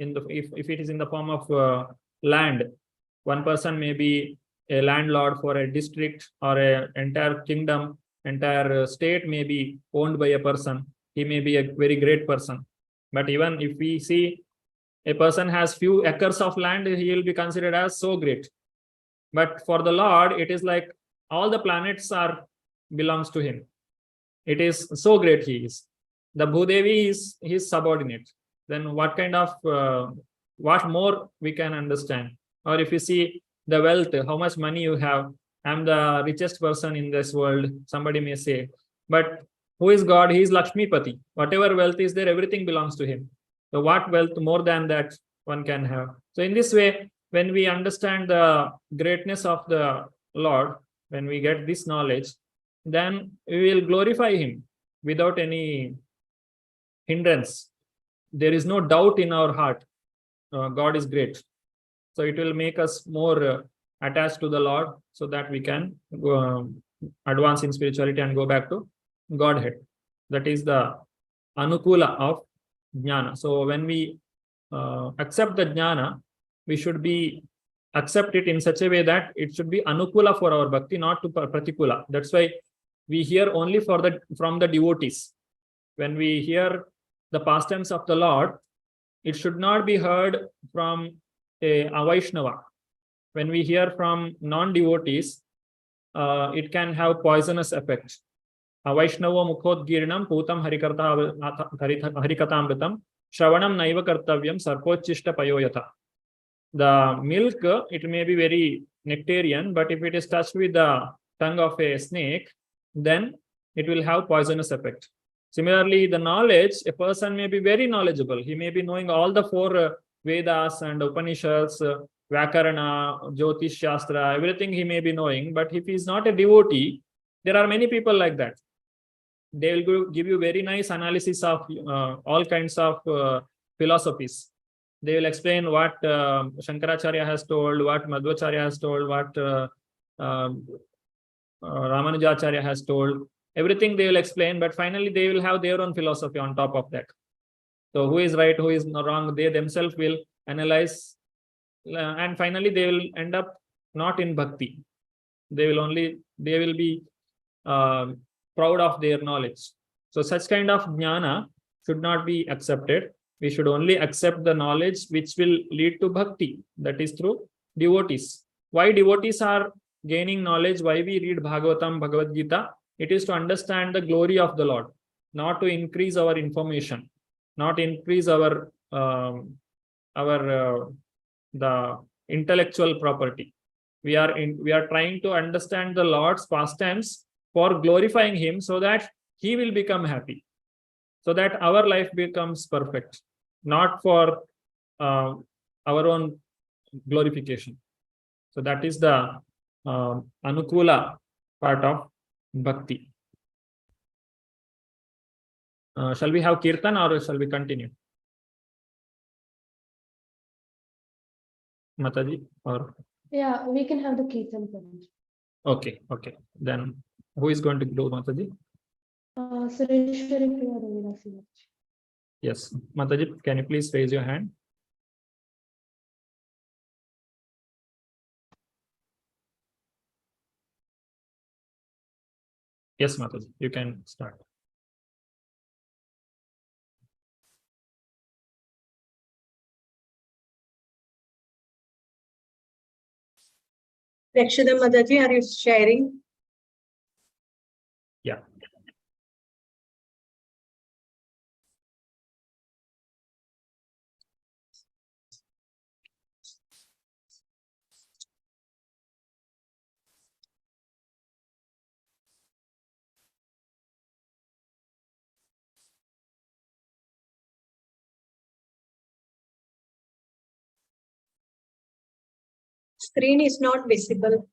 Speaker 1: if it is in the form of land, one person may be a landlord for a district or an entire kingdom, entire state may be owned by a person. He may be a very great person. But even if we see a person has few acres of land, he will be considered as so great. But for the Lord, it is like all the planets belongs to Him. It is so great He is. The Bhudevi is His subordinate. Then what kind of, what more we can understand? Or if you see the wealth, how much money you have, I'm the richest person in this world, somebody may say. But who is God? He is Lakshmipati. Whatever wealth is there, everything belongs to Him. So what wealth more than that one can have? So in this way, when we understand the greatness of the Lord, when we get this knowledge, then we will glorify Him without any hindrance. There is no doubt in our heart. God is great. So it will make us more attached to the Lord, so that we can advance in spirituality and go back to Godhead. That is the anukula of jnana. So when we accept the jnana, we should accept it in such a way that it should be anukula for our bhakti, not to pratikula. That's why we hear only from the devotees. When we hear the pastimes of the Lord, it should not be heard from a Vaishnava. When we hear from non-devotees, it can have poisonous effect. Vaishnava mukhodgirinam putam harikatamritam shravanam naiva kartavyam sarpochishta payoyata. The milk, it may be very nectarian, but if it is touched with the tongue of a snake, then it will have poisonous effect. Similarly, the knowledge, a person may be very knowledgeable. He may be knowing all the 4 Vedas and Upanishads, Vyakarana, Jyotish Shastra, everything he may be knowing. But if he is not a devotee, there are many people like that. They will give you very nice analysis of all kinds of philosophies. They will explain what Shankaracharya has told, what Madhvacharya has told, what Ramanujacharya has told. Everything they will explain, but finally they will have their own philosophy on top of that. So who is right, who is wrong, they themselves will analyze, and finally they will end up not in bhakti. They will be proud of their knowledge. So such kind of jnana should not be accepted. We should only accept the knowledge which will lead to bhakti, that is through devotees. Why devotees are gaining knowledge, why we read Bhagavatam, Bhagavad Gita? It is to understand the glory of the Lord, not to increase our information, not increase our the intellectual property. We are trying to understand the Lord's pastimes for glorifying Him, so that He will become happy, so that our life becomes perfect, not for our own glorification. So that is the anukula part of bhakti. Shall we have kirtan or shall we continue? Mataji, or?
Speaker 4: Yeah, we can have the kirtan.
Speaker 1: Okay. Then who is going to do, Mataji?
Speaker 4: Sureshwari Priya Ravi.
Speaker 1: Yes, Mataji, can you please raise your hand? Yes, Mataji, you can start.
Speaker 3: Rakshada Mataji, are you sharing?
Speaker 1: Yeah.
Speaker 3: Screen is not visible.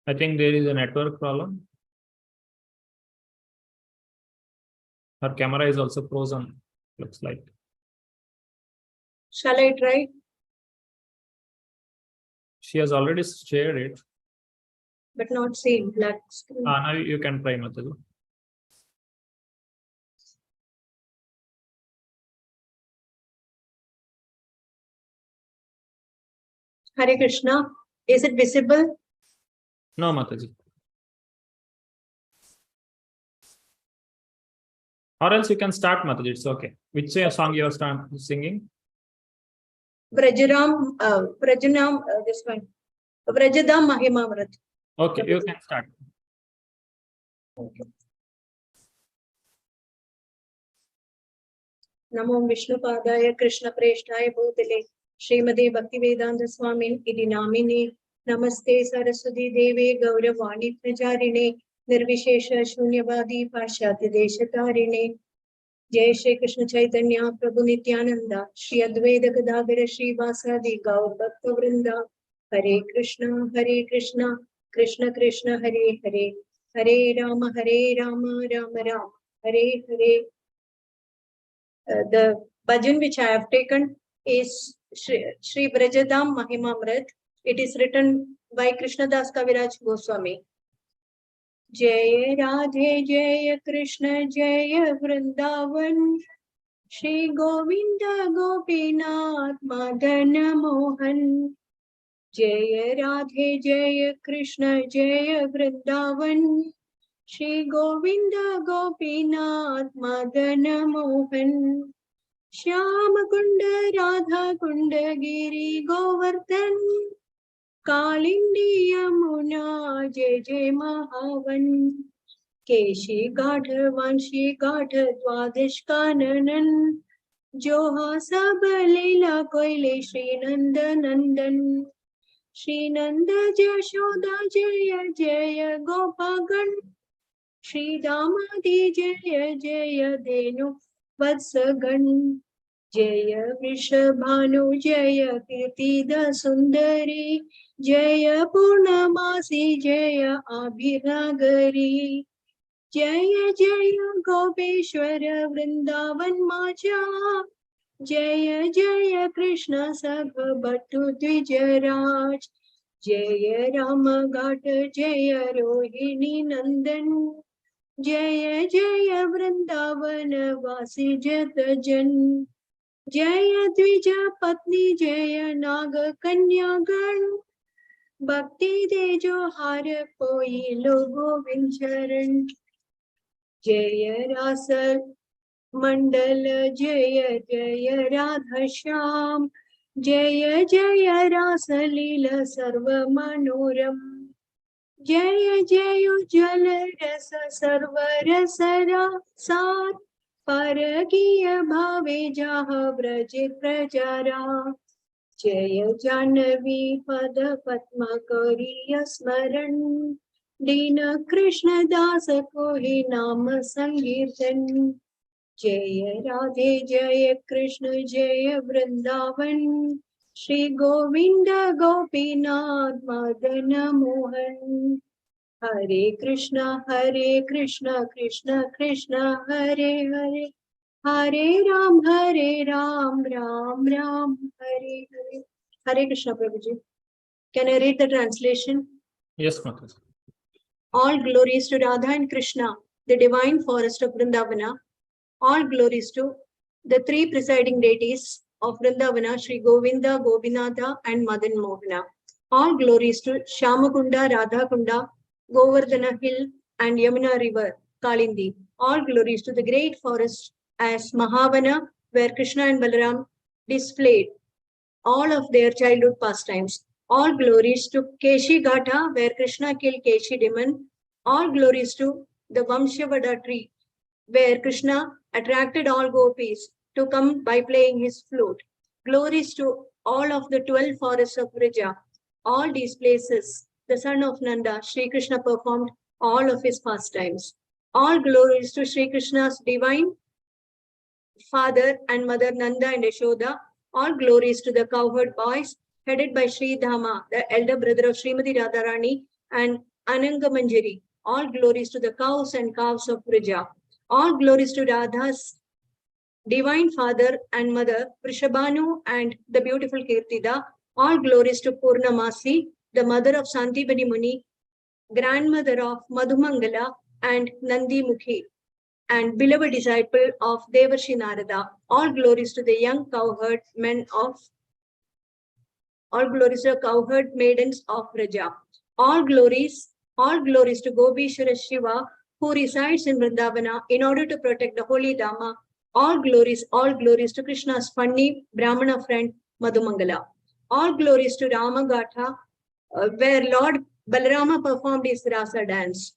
Speaker 1: I think there is a network problem. Her camera is also frozen, looks like.
Speaker 3: Shall I try?
Speaker 1: She has already shared it.
Speaker 3: But not seen black screen.
Speaker 1: Now you can try, Mataji.
Speaker 3: Hare Krishna. Is it visible?
Speaker 1: No, Mataji. Or else you can start, Mataji. It's okay. Which song you are singing?
Speaker 3: Brajaram, Brajanam, this one. Brajadam Mahimamrat.
Speaker 1: Okay, you can start.
Speaker 3: Okay. Namo Vishnu Padaya Krishna Preshtaya Bhutale Srimade Bhakti Vedanta Swamin Idi Namine Namaste Saraswati Deve Gauravani Prajarine Nirvishesha Shunyavadi Pashyati Deshatarine Jai Shri Krishna Chaitanya Prabhu Nityananda Shri Advaita Gadadhara Shri Vasadi Gaur Bhakta Vrinda Hare Krishna Krishna Krishna Hare Hare Hare Rama Rama Rama Hare Hare. The bhajan which I have taken is Shri Brajadam Mahimamrit. It is written by Krishnadas Kaviraj Goswami. Jaya Radhe Jaya Krishna Jaya Vrindavan Shri Govinda Gopinath Madana Mohan Jaya Radhe Jaya Krishna Jaya Vrindavan Shri Govinda Gopinath Madana Mohan Shyama Kunda Radha Kunda Giri Govardhan Kalindi Yamuna Jai Jai Mahavan Keshi Gatha Vanshi Gatha Dwadish Kananan Joha Sabalila Koile Shri Nanda Nandan Shri Nanda Jashoda Jaya Jaya Gopagan Shri Damadi Jaya Jaya Denu Vatsagan Jaya Vrishabhanu Jaya Kirtida Sundari Jaya Purnamasi Jaya Abhinagari Jaya Jaya Gopeshwara Vrindavan Maja Jaya Jaya Krishna Sabha Bhattu Dvijaraj Jaya Rama Gata Jaya Rohini Nandan Jaya Jaya Vrindavana Vasi Jatajan Jaya Dvija Patni Jaya Naga Kanyagan Bhakti Dejo Hara Poi Logo Vincharan Jaya Rasa Mandala Jaya Jaya Radha Shyam Jaya Jaya Rasa Leela Sarva Manoram Jaya Jaya Jala Rasa Sarva Rasa Sat Paragiya Bhave Jaha Brajit Prajara Jaya Janavi Pada Padma Kariya Smaran Dina Krishna Dasa Kohi Nama Sankirtan Jaya Radhe Jaya Krishna Jaya Vrindavan Shri Govinda Gopinath Madana Mohan Hare Krishna Krishna Krishna Hare Hare Hare Ram Ram Ram Hare Hare. Hare Krishna Prabhuji. Can I read the translation?
Speaker 1: Yes, Mataji.
Speaker 3: All glories to Radha and Krishna, the divine forest of Vrindavana. All glories to the three presiding deities of Vrindavana, Sri Govinda, Gopinatha and Madan Mohana. All glories to Shyamakunda, Radhakunda, Govardhana Hill and Yamuna River, Kalindi. All glories to the great forest as Mahavana, where Krishna and Balaram displayed all of their childhood pastimes. All glories to Keshi Gata, where Krishna killed Keshi demon. All glories to the Vamshavada tree, where Krishna attracted all gopis to come by playing his flute. Glories to all of the 12 forests of Vrija. All these places, the son of Nanda, Sri Krishna performed all of his pastimes. All glories to Sri Krishna's divine father and mother Nanda and Yashoda, All glories to the cowherd boys, headed by Sri Dhama, the elder brother of Srimati Radharani and Ananga Manjari. All glories to the cows and calves of Vrija. All glories to Radha's divine father and mother, Prishabhanu and the beautiful Kirtida. All glories to Purnamasi, the mother of Santibani Muni, grandmother of Madhumangala and Nandi Mukhi, and beloved disciple of Devarshi Narada. All glories to the young cowherd men of all glories to the cowherd maidens of Raja. All glories to Gobishwara Shiva, who resides in Vrindavana in order to protect the holy Dhamma. All glories to Krishna's funny Brahmana friend Madhumangala. All glories to Ramagatha, where Lord Balarama performed his Rasa dance.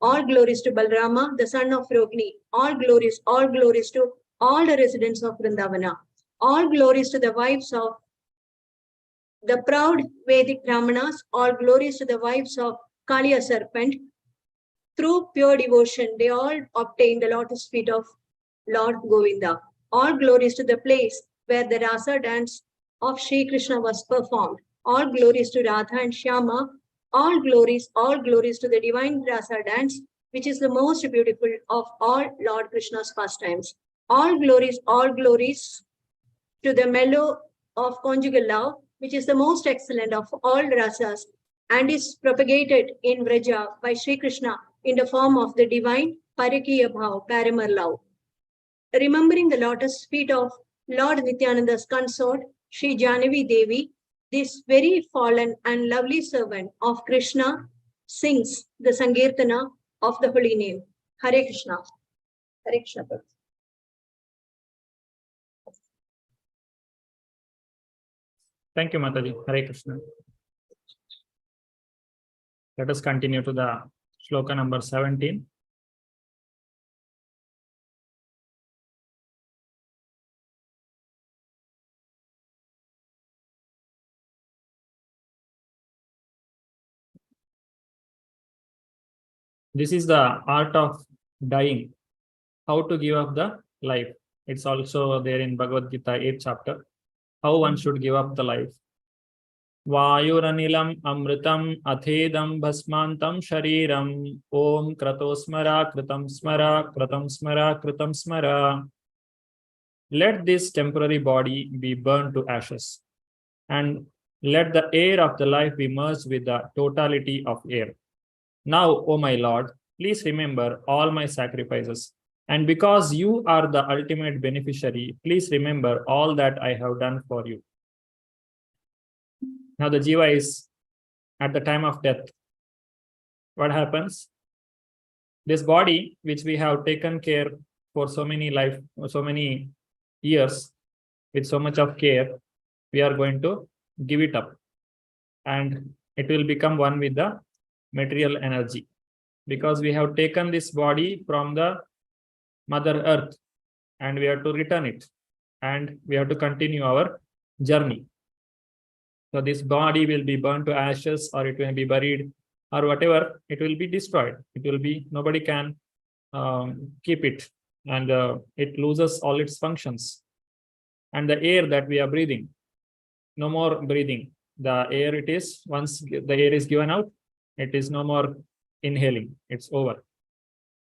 Speaker 3: All glories to Balarama, the son of Rogni. All glories to all the residents of Vrindavana. All glories to the wives of the proud Vedic Brahmanas. All glories to the wives of Kaliya serpent. Through pure devotion, they all obtained the lotus feet of Lord Govinda. All glories to the place where the Rasa dance of Sri Krishna was performed. All glories to Radha and Shyama. All glories to the divine Rasa dance, which is the most beautiful of all Lord Krishna's pastimes. All glories to the mellow of conjugal love, which is the most excellent of all rasas and is propagated in Vraja by Sri Krishna in the form of the divine Parikiya Bhav, Paramar love. Remembering the lotus feet of Lord Nityananda's consort, Sri Janavi Devi, this very fallen and lovely servant of Krishna sings the Sankirtana of the holy name. Hare Krishna. Hare Krishna.
Speaker 1: Thank you, Mataji. Hare Krishna. Let us continue to the shloka number 17. This is the art of dying, how to give up the life. It's also there in Bhagavad Gita 8th chapter, how one should give up the life. Vayuranilam amritam athedam bhasmantam shariram om kratosmara kritam smara kratam smara kritam smara. Let this temporary body be burned to ashes, and let the air of the life be merged with the totality of air. Now, O my Lord, please remember all my sacrifices. And because you are the ultimate beneficiary, please remember all that I have done for you. Now the jiva is at the time of death. What happens? This body, which we have taken care for so many years, with so much of care, we are going to give it up. And it will become one with the material energy, because we have taken this body from the Mother Earth and we have to return it, and we have to continue our journey. So this body will be burned to ashes, or it will be buried, or whatever, it will be destroyed. It will be, nobody can keep it, and it loses all its functions. And the air that we are breathing, no more breathing. The air, it is, once the air is given out, it is no more inhaling, it's over.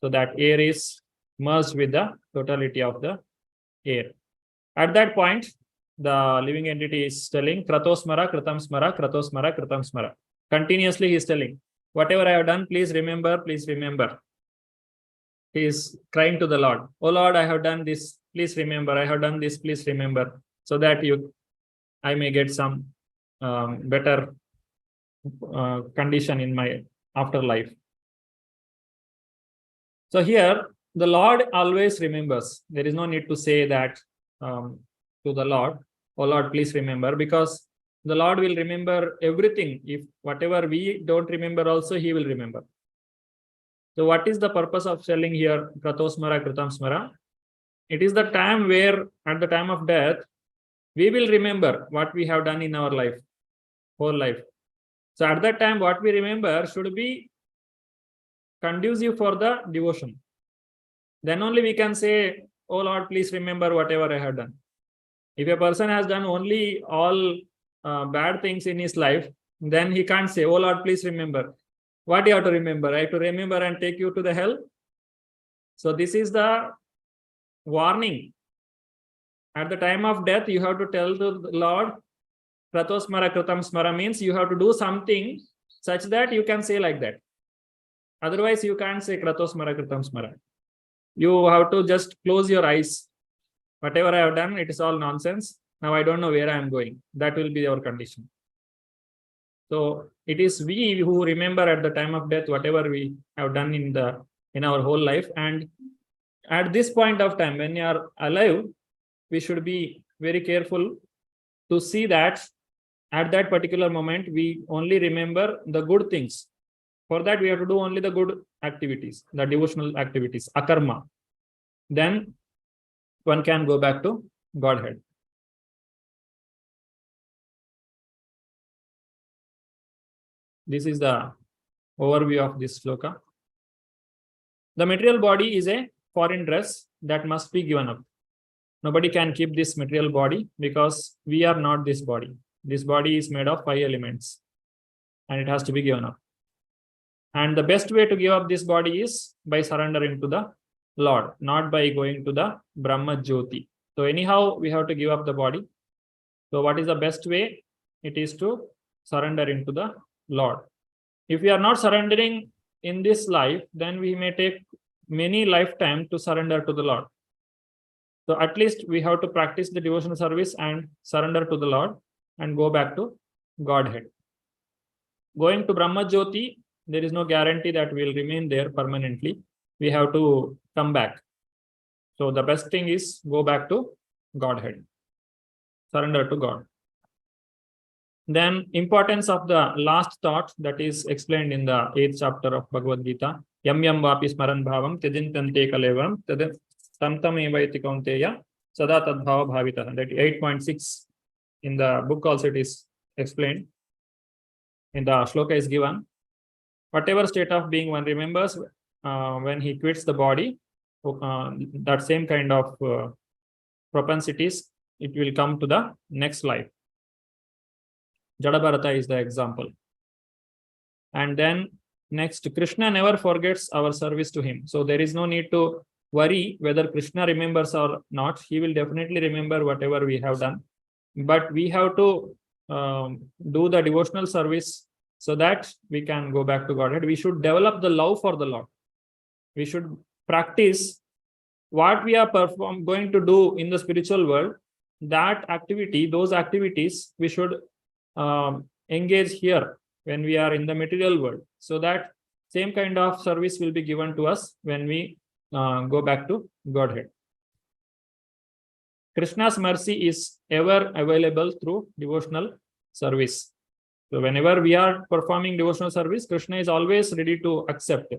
Speaker 1: So that air is merged with the totality of the air. At that point, the living entity is telling Kratosmara, Kratam Smara, Kratosmara, Kratam Smara. Continuously he is telling, whatever I have done, please remember, please remember. He is crying to the Lord, oh Lord, I have done this, please remember, I have done this, please remember, so that I may get some better condition in my afterlife. So here, the Lord always remembers. There is no need to say that to the Lord, oh Lord, please remember, because the Lord will remember everything. If whatever we don't remember also, he will remember. So what is the purpose of telling here, Kratosmara, Kratam Smara? It is the time where, at the time of death, we will remember what we have done in our life, whole life. So at that time, what we remember should be conducive for the devotion. Then only we can say, oh Lord, please remember whatever I have done. If a person has done only all bad things in his life, then he can't say, "Oh Lord, please remember." What do you have to remember? I have to remember and take you to the hell. So this is the warning. At the time of death, you have to tell the Lord, Pratosmara Kritam Smara means you have to do something such that you can say like that. Otherwise, you can't say Kratosmara Kritam Smara. You have to just close your eyes. Whatever I have done, it is all nonsense. Now I don't know where I am going. That will be our condition. So it is we who remember at the time of death whatever we have done in our whole life. And at this point of time, when you are alive, we should be very careful to see that at that particular moment, we only remember the good things. For that, we have to do only the good activities, the devotional activities, akarma. Then one can go back to Godhead. This is the overview of this sloka. The material body is a foreign dress that must be given up. Nobody can keep this material body because we are not this body. This body is made of 5 elements and it has to be given up. And the best way to give up this body is by surrendering to the Lord, not by going to the Brahma Jyoti. So anyhow, we have to give up the body. So what is the best way? It is to surrender into the Lord. If we are not surrendering in this life, then we may take many lifetimes to surrender to the Lord. So at least we have to practice the devotional service and surrender to the Lord and go back to Godhead. Going to Brahma Jyoti, there is no guarantee that we will remain there permanently. We have to come back. So the best thing is go back to Godhead. Surrender to God. Then importance of the last thought that is explained in the 8th chapter of Bhagavad Gita. Yam yam vapi smaran bhavam tejintante kalevaram tamtam evaiti kaunteya sada tadbhava bhavitah. That 8.6 in the book also it is explained. In the shloka is given. Whatever state of being one remembers when he quits the body, that same kind of propensities, it will come to the next life. Jadabharata is the example. And then next, Krishna never forgets our service to him. So there is no need to worry whether Krishna remembers or not. He will definitely remember whatever we have done. But we have to do the devotional service so that we can go back to Godhead. We should develop the love for the Lord. We should practice what we are going to do in the spiritual world. That activity, those activities, we should engage here when we are in the material world, so that same kind of service will be given to us when we go back to Godhead. Krishna's mercy is ever available through devotional service. So whenever we are performing devotional service, Krishna is always ready to accept.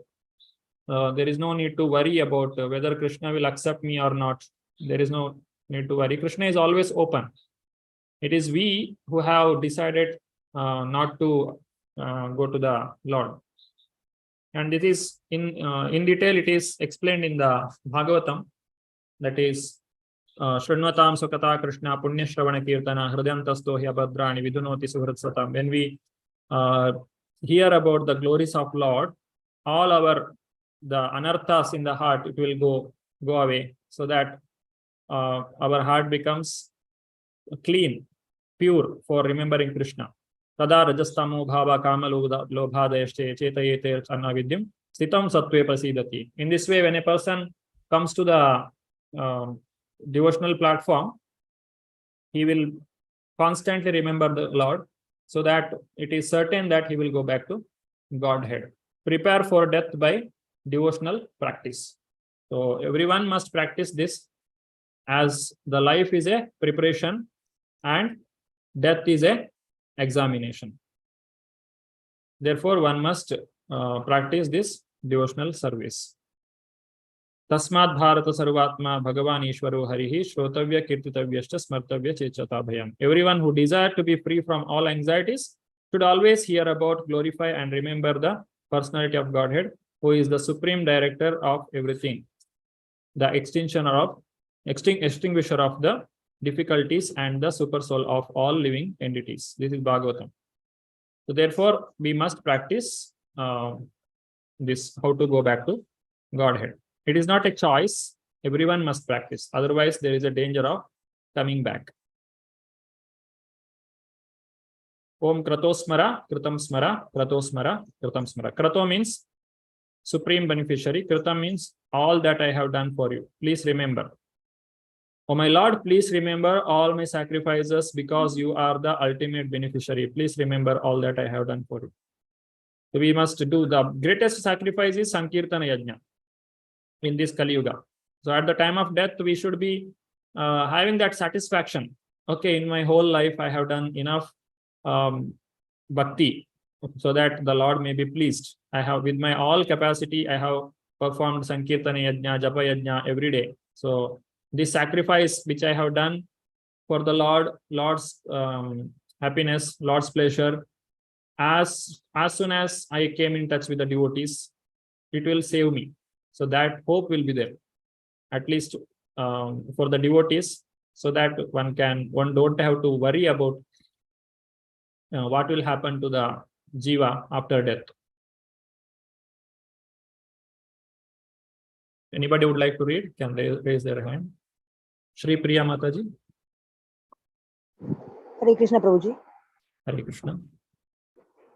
Speaker 1: There is no need to worry about whether Krishna will accept me or not. There is no need to worry. Krishna is always open. It is we who have decided not to go to the Lord. And it is in detail, it is explained in the Bhagavatam. That is, Shrunvatam Sukata Krishna Punya Shravana Kirtana Hridyantasto Hyabhadrani Vidunoti Suhritsatam. When we hear about the glories of Lord, all the anarthas in the heart, it will go away, so that our heart becomes clean, pure for remembering Krishna. Tada rajastamo bhava kama lobhadayashte chetayete annavidyam stitam sattve prasidati. In this way, when a person comes to the devotional platform, he will constantly remember the Lord, so that it is certain that he will go back to Godhead. Prepare for death by devotional practice. So everyone must practice this, as the life is a preparation and death is a examination. Therefore, one must practice this devotional service. Tasmat Bharata Sarvatma Bhagavan Ishvaro Harihi Shrotavya Kirtitavyashta Smartavya Chechata Bhayam. Everyone who desires to be free from all anxieties should always hear about, glorify, and remember the personality of Godhead, who is the supreme director of everything, the extinguisher of the difficulties and the super soul of all living entities. This is Bhagavatam. So therefore, we must practice this, how to go back to Godhead. It is not a choice. Everyone must practice. Otherwise, there is a danger of coming back. Om Kratosmara, Kritam Smara, Kratosmara, Kritam Smara. Krato means supreme beneficiary. Kritam means all that I have done for you. Please remember. Oh my Lord, please remember all my sacrifices because you are the ultimate beneficiary. Please remember all that I have done for you. So we must do the greatest sacrifice is Sankirtana Yajna in this Kali Yuga. So at the time of death, we should be having that satisfaction. Okay, in my whole life, I have done enough bhakti so that the Lord may be pleased. I have, with my all capacity, I have performed Sankirtana Yajna, Japa Yajna every day. So this sacrifice which I have done for the Lord's happiness, Lord's pleasure, as soon as I came in touch with the devotees, it will save me. So that hope will be there, at least for the devotees, so that one don't have to worry about what will happen to the jiva after death. Anybody would like to read? Can they raise their hand? Shri Priya Mataji.
Speaker 5: Hare Krishna Prabhuji.
Speaker 1: Hare Krishna.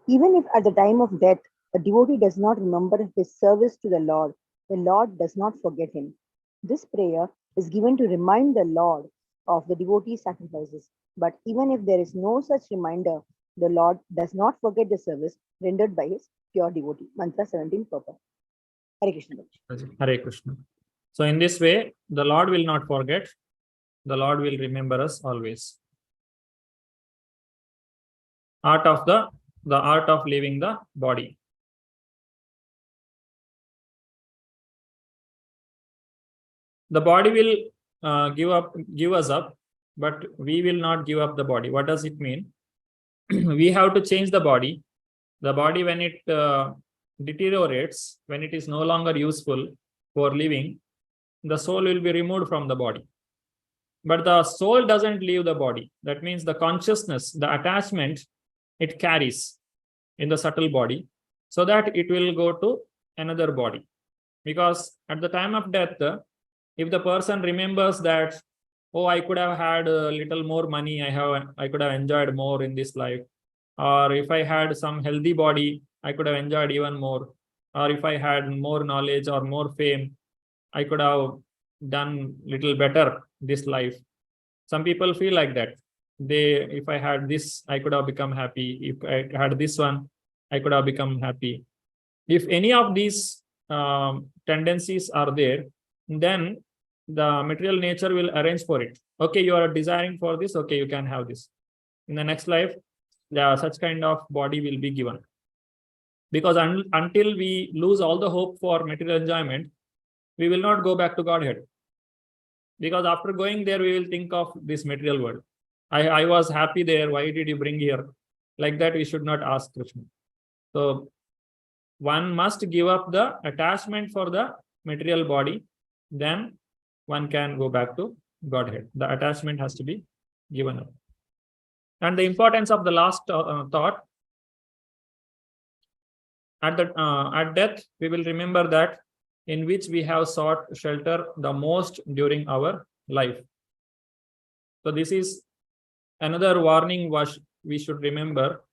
Speaker 5: Even if at the time of death, a devotee does not remember his service to the Lord does not forget him. This prayer is given to remind the Lord of the devotee's sacrifices. But even if there is no such reminder, the Lord does not forget the service rendered by his pure devotee. Mantra 17 proper. Hare Krishna.
Speaker 1: Hare Krishna. So in this way, the Lord will not forget. The Lord will remember us always. The art of leaving the body. The body will give us up, but we will not give up the body. What does it mean? We have to change the body. The body, when it deteriorates, when it is no longer useful for living, the soul will be removed from the body. But the soul doesn't leave the body. That means the consciousness, the attachment, it carries in the subtle body, so that it will go to another body. Because at the time of death, if the person remembers that, oh, I could have had a little more money, I could have enjoyed more in this life, or if I had some healthy body, I could have enjoyed even more, or if I had more knowledge or more fame, I could have done little better this life. Some people feel like that. If I had this, I could have become happy. If I had this one, I could have become happy. If any of these tendencies are there, then the material nature will arrange for it. Okay, you are desiring for this. Okay, you can have this. In the next life, such kind of body will be given. Because until we lose all the hope for material enjoyment, we will not go back to Godhead. Because after going there, we will think of this material world. I was happy there. Why did you bring here? Like that, we should not ask Krishna. So one must give up the attachment for the material body. Then one can go back to Godhead. The attachment has to be given up. And the importance of the last thought. At death, we will remember that in which we have sought shelter the most during our life. So this is another warning we should remember.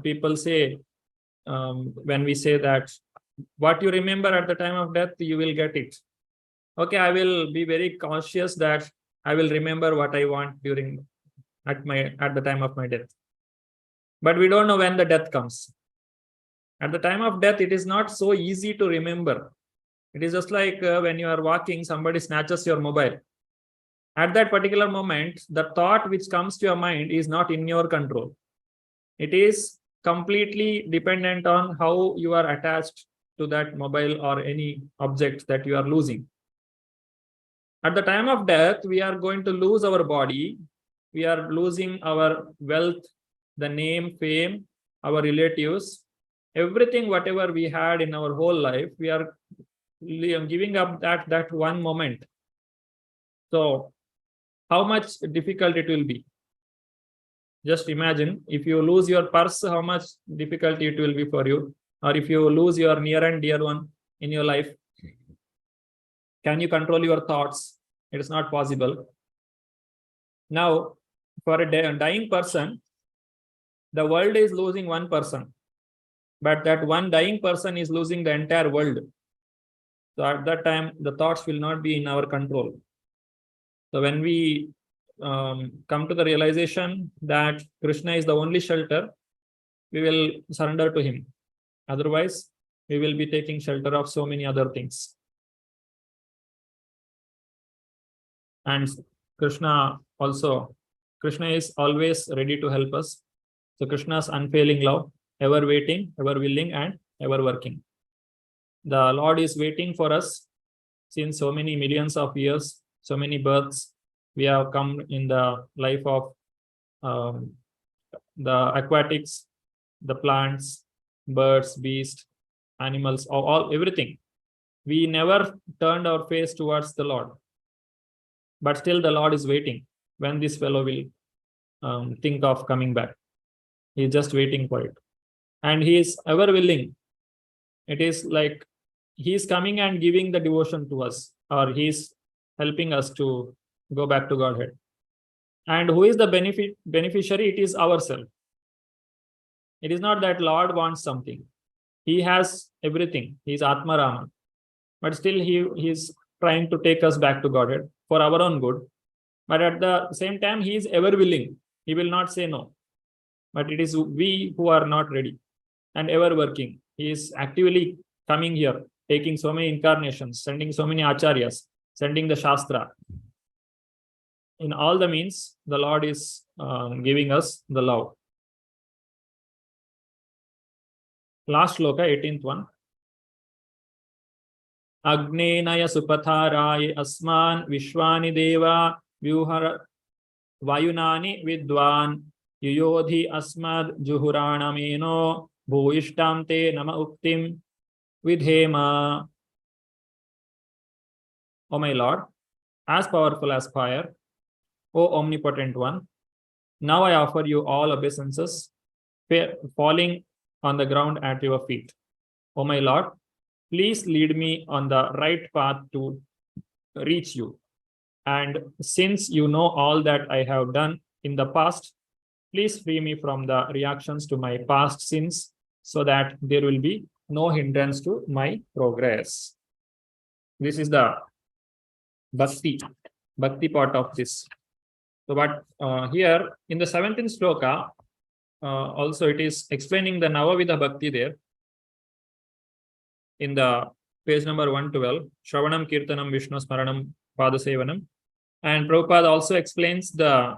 Speaker 1: People say, when we say that what you remember at the time of death, you will get it. Okay, I will be very cautious that I will remember what I want at the time of my death. But we don't know when the death comes. At the time of death, it is not so easy to remember. It is just like when you are walking, somebody snatches your mobile. At that particular moment, the thought which comes to your mind is not in your control. It is completely dependent on how you are attached to that mobile or any object that you are losing. At the time of death, we are going to lose our body. We are losing our wealth, the name, fame, our relatives, everything, whatever we had in our whole life, we are giving up that one moment. So how much difficult it will be. Just imagine, if you lose your purse, how much difficulty it will be for you. Or if you lose your near and dear one in your life, can you control your thoughts? It is not possible. Now, for a dying person, the world is losing one person, but that one dying person is losing the entire world. So at that time, the thoughts will not be in our control. So when we come to the realization that Krishna is the only shelter, we will surrender to him. Otherwise, we will be taking shelter of so many other things. And Krishna is always ready to help us. So Krishna's unfailing love, ever waiting, ever willing, and ever working. The Lord is waiting for us since so many millions of years, so many births. We have come in the life of the aquatics, the plants, birds, beasts, animals, everything. We never turned our face towards the Lord. But still the Lord is waiting when this fellow will think of coming back. He is just waiting for it. And he is ever willing. It is like he is coming and giving the devotion to us, or he is helping us to go back to Godhead. And who is the beneficiary? It is ourselves. It is not that Lord wants something. He has everything. He is Atma Rama. But still he is trying to take us back to Godhead for our own good. But at the same time, he is ever willing. He will not say no. But it is we who are not ready and ever working. He is actively coming here, taking so many incarnations, sending so many acharyas, sending the Shastra. In all the means, the Lord is giving us the love. Last shloka, 18th one. Agnenaya supatharai asman vishwani deva vyuhara vayunani vidwan yuyodhi asmad juhuranameno bhuishtam te nama uktim vidhema. O my Lord, as powerful as fire, O omnipotent one, now I offer you all obeisances, falling on the ground at your feet. O my Lord, please lead me on the right path to reach you. And since you know all that I have done in the past, please free me from the reactions to my past sins so that there will be no hindrance to my progress. This is the Bhakti part of this. So, but here in the 17th sloka, also it is explaining the Navavidha Bhakti there. In the page number 112, Shravanam, Kirtanam, Vishnu Smaranam, Padasevanam. And Prabhupada also explains the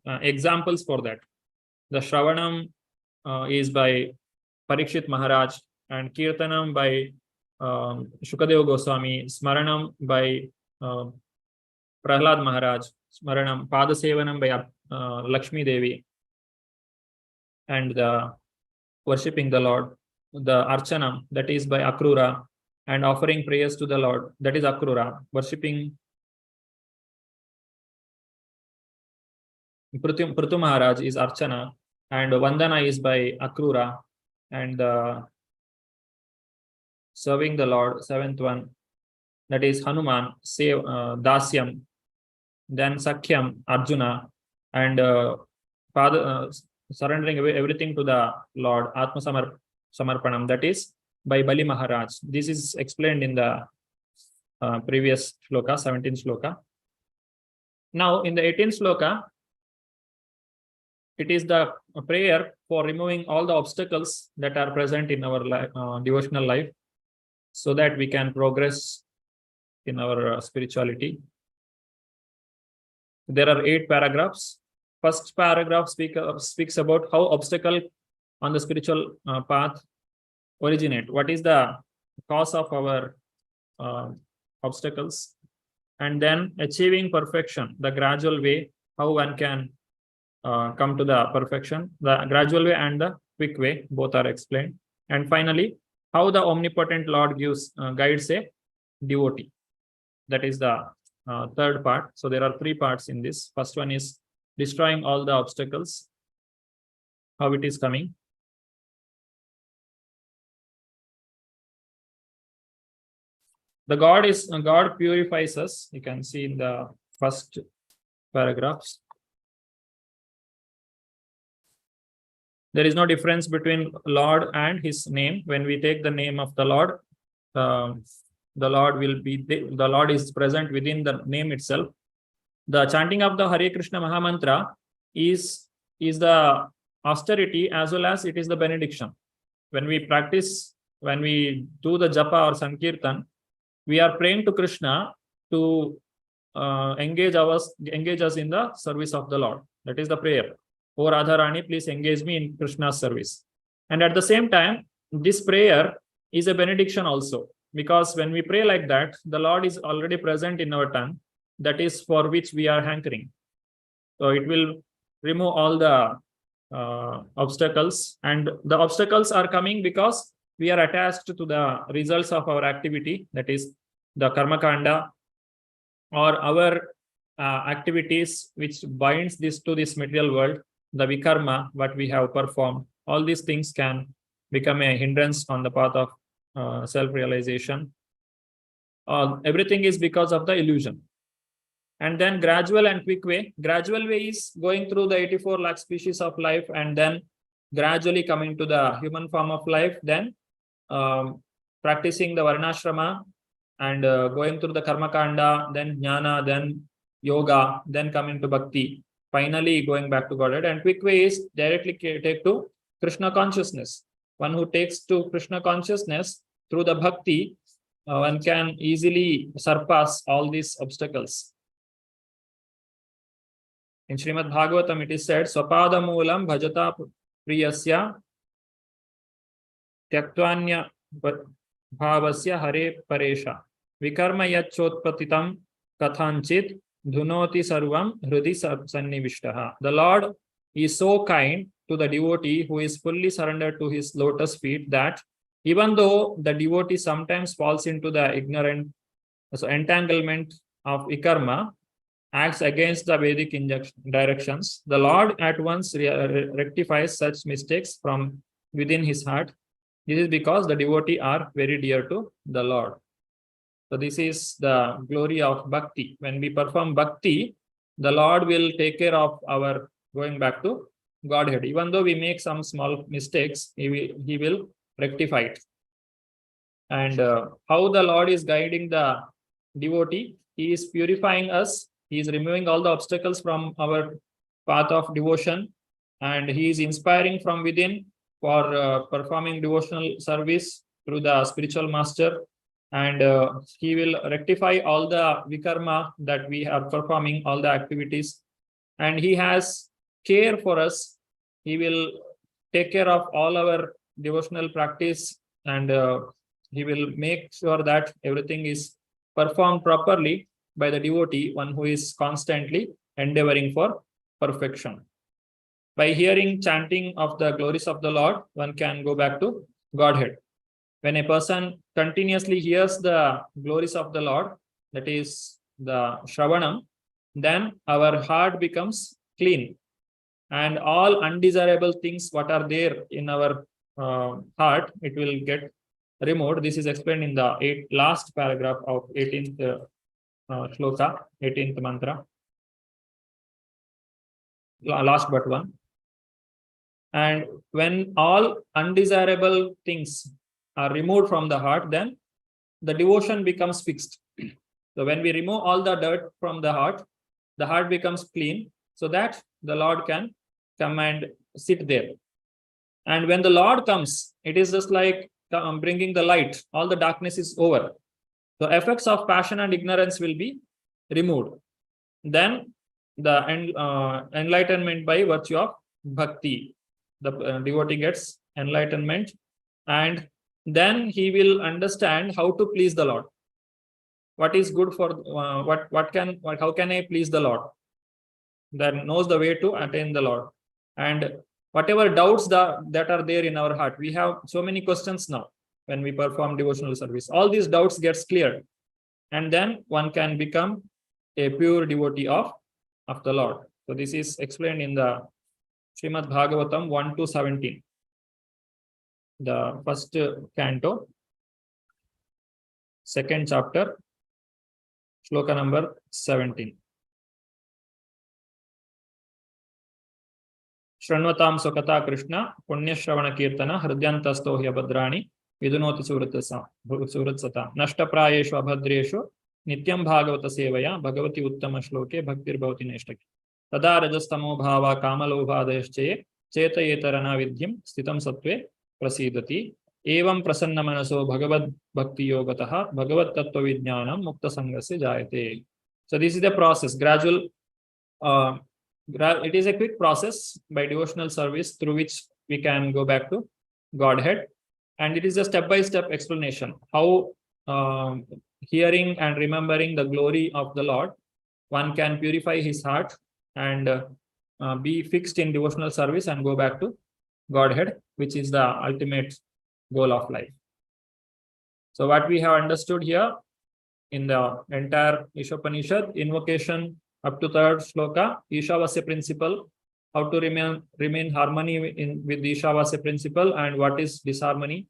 Speaker 1: examples for that. The Shravanam is by Parikshit Maharaj, and Kirtanam by Shukadeva Goswami, Smaranam by Prahlad Maharaj, Smaranam, Padasevanam by Lakshmi Devi, and the worshipping the Lord. The Archanam, that is by Akrura, and offering prayers to the Lord, that is Akrura. Worshipping Prithu Maharaj is Archana, and Vandana is by Akrura, and serving the Lord, 7th one, that is Hanuman, Dasyam, then Sakhyam, Arjuna, and surrendering everything to the Lord, Atma Samarpanam, that is by Bali Maharaj. This is explained in the previous shloka, 17th shloka. Now, in the 18th shloka, it is the prayer for removing all the obstacles that are present in our devotional life, so that we can progress in our spirituality. There are 8 paragraphs. First paragraph speaks about how obstacle on the spiritual path originate. What is the cause of our obstacles? And then achieving perfection, the gradual way, how one can come to the perfection. The gradual way and the quick way, both are explained. And finally, how the omnipotent Lord guides a devotee. That is the third part. So there are three parts in this. First one is destroying all the obstacles, how it is coming. The God purifies us. You can see in the first paragraphs. There is no difference between Lord and his name. When we take the name of the Lord will be the Lord is present within the name itself. The chanting of the Hare Krishna Mahamantra is the austerity as well as it is the benediction. When we practice, when we do the japa or sankirtan, we are praying to Krishna to engage us in the service of the Lord. That is the prayer. O Radharani, please engage me in Krishna's service. And at the same time, this prayer is a benediction also, because when we pray like that, the Lord is already present in our tongue. That is for which we are hankering. So it will remove all the obstacles, and the obstacles are coming because we are attached to the results of our activity, that is the karma kanda or our activities which binds this to this material world, the vikarma, what we have performed. All these things can become a hindrance on the path of self-realization. Everything is because of the illusion. And then gradual and quick way. Gradual way is going through the 84 lakh species of life and then gradually coming to the human form of life, then practicing the varnashrama and going through the karma kanda, then jnana, then yoga, then coming to bhakti, finally going back to Godhead. And quick way is directly take to Krishna consciousness. One who takes to Krishna consciousness through the bhakti, one can easily surpass all these obstacles. In Srimad Bhagavatam, it is said, Swapada Moolam Bhajata Priyasya Tyaktwanya Bhavasya Hare Paresha Vikarma Yachotpatitam Kathanchit Dhunoti Sarvam Hrudi Sannivishtaha. The Lord is so kind to the devotee who is fully surrendered to his lotus feet that even though the devotee sometimes falls into the entanglement of vikarma, acts against the Vedic directions, the Lord at once rectifies such mistakes from within his heart. This is because the devotee are very dear to the Lord. So this is the glory of bhakti. When we perform bhakti, the Lord will take care of our going back to Godhead. Even though we make some small mistakes, he will rectify it. And how the Lord is guiding the devotee, he is purifying us. He is removing all the obstacles from our path of devotion, and he is inspiring from within for performing devotional service through the spiritual master. And he will rectify all the vikarma that we are performing, all the activities. And he has care for us. He will take care of all our devotional practice, and he will make sure that everything is performed properly by the devotee, one who is constantly endeavoring for perfection. By hearing chanting of the glories of the Lord, one can go back to Godhead. When a person continuously hears the glories of the Lord, that is the Shravanam, then our heart becomes clean. And all undesirable things what are there in our heart, it will get removed. This is explained in the last paragraph of 18th shloka, 18th mantra, last but one. And when all undesirable things are removed from the heart, then the devotion becomes fixed. So when we remove all the dirt from the heart becomes clean, so that the Lord can come and sit there. And when the Lord comes, it is just like bringing the light. All the darkness is over. The effects of passion and ignorance will be removed. Then the enlightenment by virtue of bhakti. The devotee gets enlightenment, and then he will understand how to please the Lord. What is good for how can I please the Lord? That knows the way to attain the Lord. And whatever doubts that are there in our heart, we have so many questions now when we perform devotional service. All these doubts gets cleared, and then one can become a pure devotee of the Lord. So this is explained in the Srimad Bhagavatam 1 to 17, the first canto, second chapter, shloka number 17. Shranvatam Sukata Krishna, Punya Shravana Kirtana, Hridyantasto Hyabhadrani, Vidunoti Suratsata, Nashta Prayeshu Abhadreshu, Nityam Bhagavata Sevaya, Bhagavati Uttama Shloke, Bhaktir Bhavati Neshtaki. Tada Rajastamo Bhava Kamalobhadayasche, Cheta Yetarana Vidyam, Stitam Sattve, Prasidati, Evam Prasanna Manaso Bhagavad Bhakti Yogataha, Bhagavad Tattva Vijnanam, Mukta Sangase Jayate. So this is the process, gradual. It is a quick process by devotional service through which we can go back to Godhead, and it is a step-by-step explanation how hearing and remembering the glory of the Lord, one can purify his heart and be fixed in devotional service and go back to Godhead, which is the ultimate goal of life. So what we have understood here in the entire Ishopanishad, invocation up to third shloka, Ishavasya principle, how to remain harmony with the Ishavasya principle, and what is disharmony,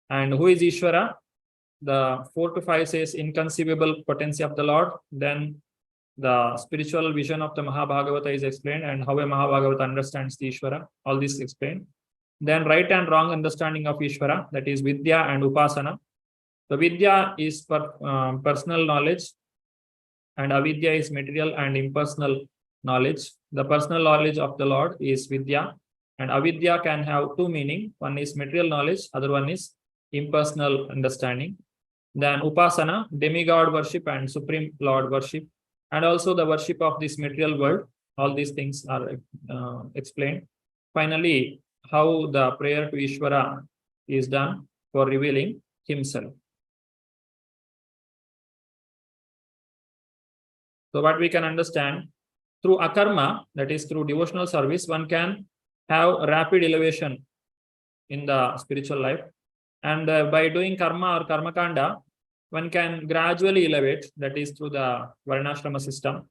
Speaker 1: and who is Ishvara. The 4 to 5 says inconceivable potency of the Lord. Then the spiritual vision of the Mahabhagavata is explained, and how a Mahabhagavata understands the Ishvara. All this explained. Then right and wrong understanding of Ishvara, that is Vidya and Upasana. The Vidya is personal knowledge, and avidya is material and impersonal knowledge. The personal knowledge of the Lord is Vidya, and avidya can have two meanings. One is material knowledge, other one is impersonal understanding. Then Upasana, demigod worship and supreme Lord worship, and also the worship of this material world. All these things are explained. Finally, how the prayer to Ishvara is done for revealing himself. So what we can understand, through akarma, that is through devotional service, one can have rapid elevation in the spiritual life. And by doing karma or karma kanda, one can gradually elevate, that is through the varnashrama system.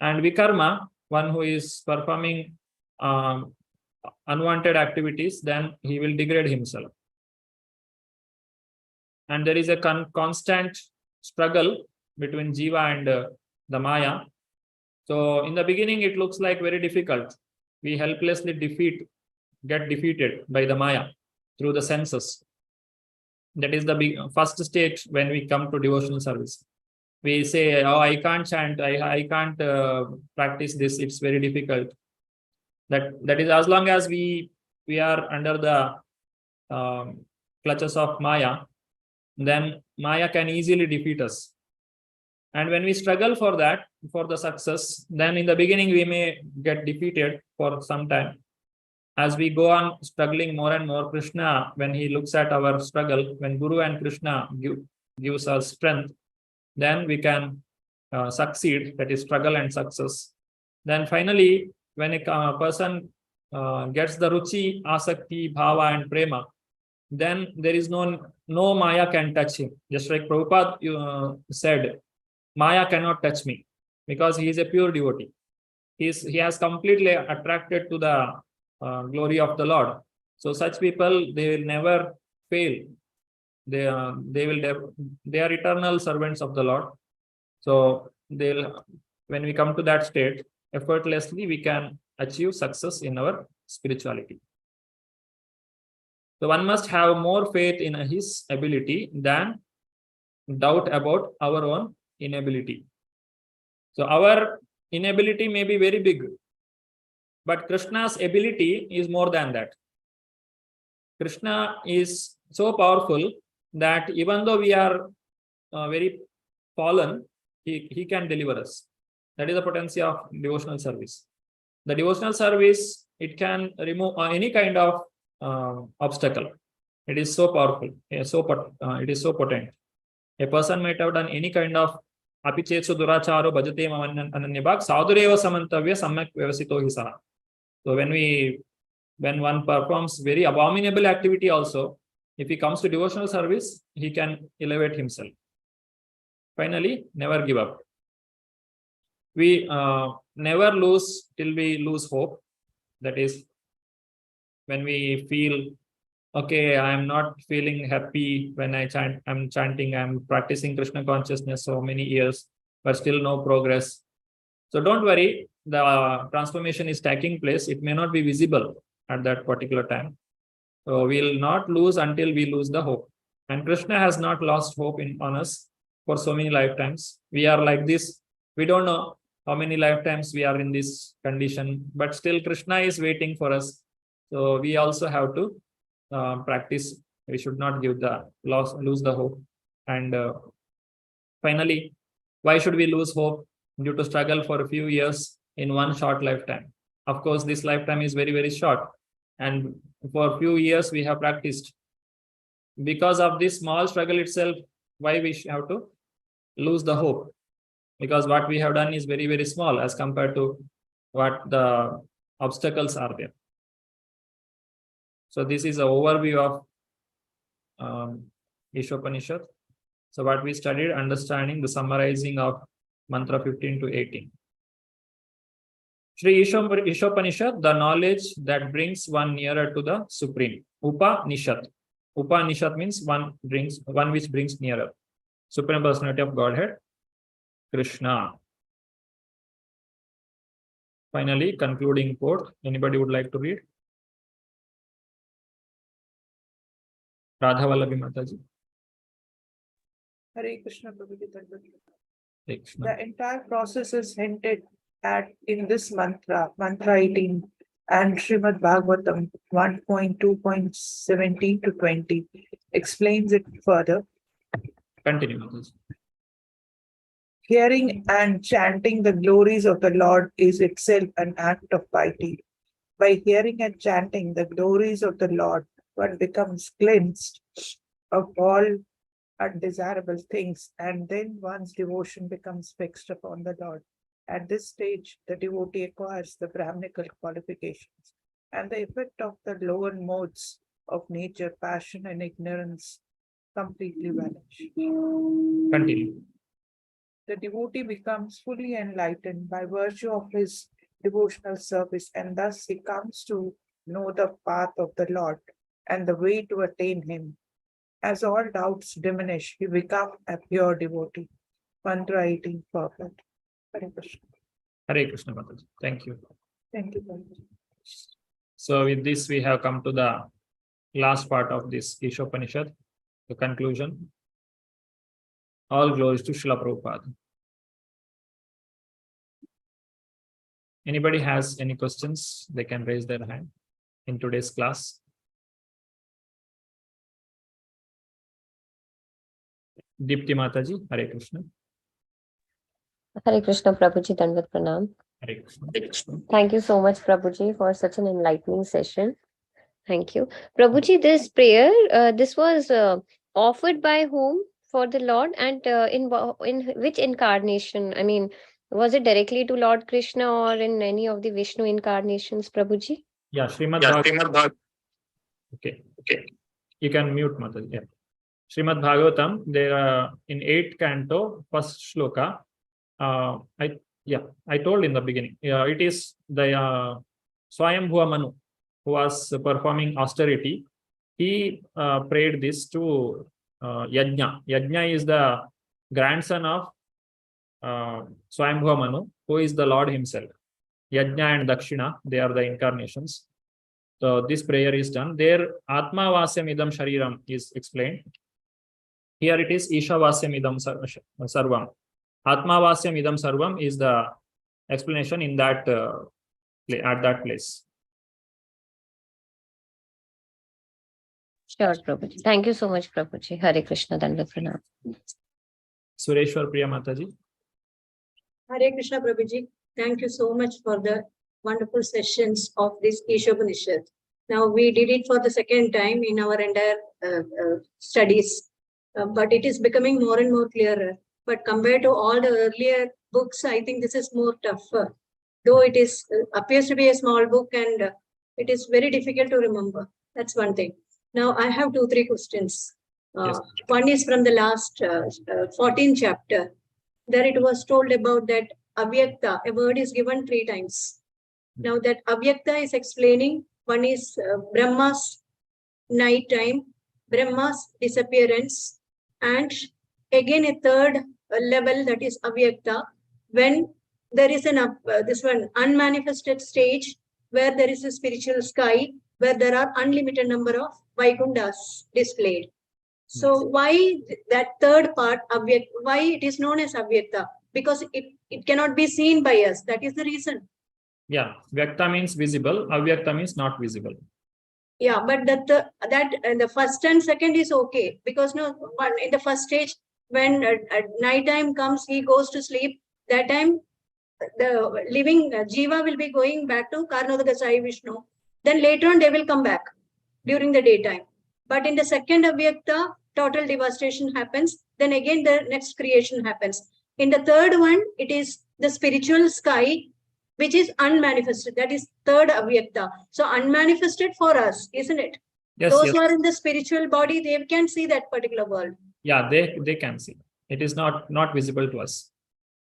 Speaker 1: And vikarma, one who is performing unwanted activities, then he will degrade himself. And there is a constant struggle between jiva and the Maya. So in the beginning, it looks like very difficult. We helplessly get defeated by the Maya through the senses. That is the first stage when we come to devotional service. We say, oh, I can't chant, I can't practice this, it's very difficult. That is as long as we are under the clutches of Maya, then Maya can easily defeat us. And when we struggle for the success, then in the beginning we may get defeated for some time. As we go on struggling more and more, Krishna, when he looks at our struggle, when Guru and Krishna gives us strength, then we can succeed, that is struggle and success. Then finally, when a person gets the ruchi, asakti, bhava and prema, then there is no Maya can touch him. Just like Prabhupada said, Maya cannot touch me, because he is a pure devotee. He has completely attracted to the glory of the Lord. So such people, they will never fail. They are eternal servants of the Lord. So when we come to that state, effortlessly we can achieve success in our spirituality. So one must have more faith in his ability than doubt about our own inability. So our inability may be very big, but Krishna's ability is more than that. Krishna is so powerful that even though we are very fallen, he can deliver us. That is the potency of devotional service. The devotional service, it can remove any kind of obstacle. It is so powerful. It is so potent. A person might have done any kind of apichetsu duracharo bhajate ananyabhag sadureva samantavya samyak vyavasito hisaha. So when one performs very abominable activity also, if he comes to devotional service, he can elevate himself. Finally, never give up. we never lose till we lose hope. That is, when we feel, okay, I am not feeling happy when I'm chanting, I'm practicing Krishna consciousness so many years, but still no progress. So don't worry, the transformation is taking place. It may not be visible at that particular time. So we'll not lose until we lose the hope. And Krishna has not lost hope on us for so many lifetimes. We are like this. We don't know how many lifetimes we are in this condition, but still Krishna is waiting for us. So we also have to practice. We should not lose the hope. And finally, why should we lose hope? Due to struggle for a few years in one short lifetime. Of course, this lifetime is very, very short. And for a few years, we have practiced. Because of this small struggle itself, why we have to lose the hope? Because what we have done is very, very small as compared to what the obstacles are there. So this is an overview of Ishopanishad. So what we studied, understanding the summarizing of mantra 15 to 18. Shri Ishopanishad, the knowledge that brings one nearer to the Supreme. Upanishad. Upanishad means one which brings nearer. Supreme Personality of Godhead, Krishna. Finally, concluding quote. Anybody would like to read? Radha Vallabi Mataji.
Speaker 6: Hare Krishna, Prabhuji.
Speaker 1: Hare Krishna.
Speaker 6: The entire process is hinted at in this mantra 18, and Srimad Bhagavatam 1.2.17 to 20 explains it further.
Speaker 1: Continue, Mataji.
Speaker 6: Hearing and chanting the glories of the Lord is itself an act of piety. By hearing and chanting the glories of the Lord, one becomes cleansed of all undesirable things, and then one's devotion becomes fixed upon the Lord. At this stage, the devotee acquires the Brahminical qualifications, and the effect of the lower modes of nature, passion and ignorance completely vanish.
Speaker 1: Continue.
Speaker 6: The devotee becomes fully enlightened by virtue of his devotional service, and thus he comes to know the path of the Lord and the way to attain him. As all doubts diminish, he becomes a pure devotee. Mantra 18 perfect. Hare Krishna.
Speaker 1: Hare Krishna, Mataji. Thank you.
Speaker 6: Thank you, Prabhuji.
Speaker 1: So with this, we have come to the last part of this Ishopanishad, the conclusion. All glories to Srila Prabhupada. Anybody has any questions, they can raise their hand in today's class. Deepti Mataji, Hare Krishna.
Speaker 2: Hare Krishna, Prabhuji, Dandavat Pranam.
Speaker 1: Hare Krishna.
Speaker 2: Thank you so much, Prabhuji, for such an enlightening session. Thank you. Prabhuji, this prayer, this was offered by whom for the Lord, and in which incarnation? I mean, was it directly to Lord Krishna or in any of the Vishnu incarnations, Prabhuji?
Speaker 1: Yeah, Srimad Bhagavatam. Okay. You can mute, Mataji. Yeah. Srimad Bhagavatam, there in 8th canto, first shloka. I told in the beginning. It is the Swayambhuva Manu who was performing austerity. He prayed this to Yajna. Yajna is the grandson of Swayambhuva Manu, who is the Lord himself. Yajna and Dakshina, they are the incarnations. So this prayer is done. There, Atma Vasyam Idam Shariram is explained. Here it is Isha Vasyam Idam Sarvam. Atma Vasyam Idam Sarvam is the explanation in that at that place.
Speaker 2: Sure, Prabhuji. Thank you so much, Prabhuji. Hare Krishna, Dandavat Pranam.
Speaker 1: Sureshwar Priya Mataji.
Speaker 3: Hare Krishna, Prabhuji. Thank you so much for the wonderful sessions of this Ishopanishad. Now we did it for the second time in our entire studies, but it is becoming more and more clearer. But compared to all the earlier books, I think this is more tougher. Though it is appears to be a small book and it is very difficult to remember. That's one thing. Now I have 2-3 questions.
Speaker 1: Yes.
Speaker 3: One is from the last 14th chapter. There it was told about that avyakta, a word is given 3 times. Now that avyakta is explaining, one is Brahma's night time, Brahma's disappearance, and again a third level, that is avyakta, when there is an this one unmanifested stage where there is a spiritual sky where there are unlimited number of Vaikunthas displayed. So why that third part, avyakta, why it is known as avyakta? Because it cannot be seen by us. That is the reason.
Speaker 1: Yeah, Vyakta means visible, Avyakta means not visible.
Speaker 3: Yeah, but the first and second is okay, because no, in the first stage, when at night time comes, he goes to sleep. That time, the living Jiva will be going back to Karnodaka Sai Vishnu. Then later on, they will come back during the daytime. But in the second avyakta, total devastation happens. Then again, the next creation happens. In the third one, it is the spiritual sky, which is unmanifested. That is third avyakta. So unmanifested for us, isn't it?
Speaker 1: Yes,
Speaker 3: Those
Speaker 1: yes.
Speaker 3: who are in the spiritual body, they can see that particular world.
Speaker 1: Yeah, they can see. It is not visible to us.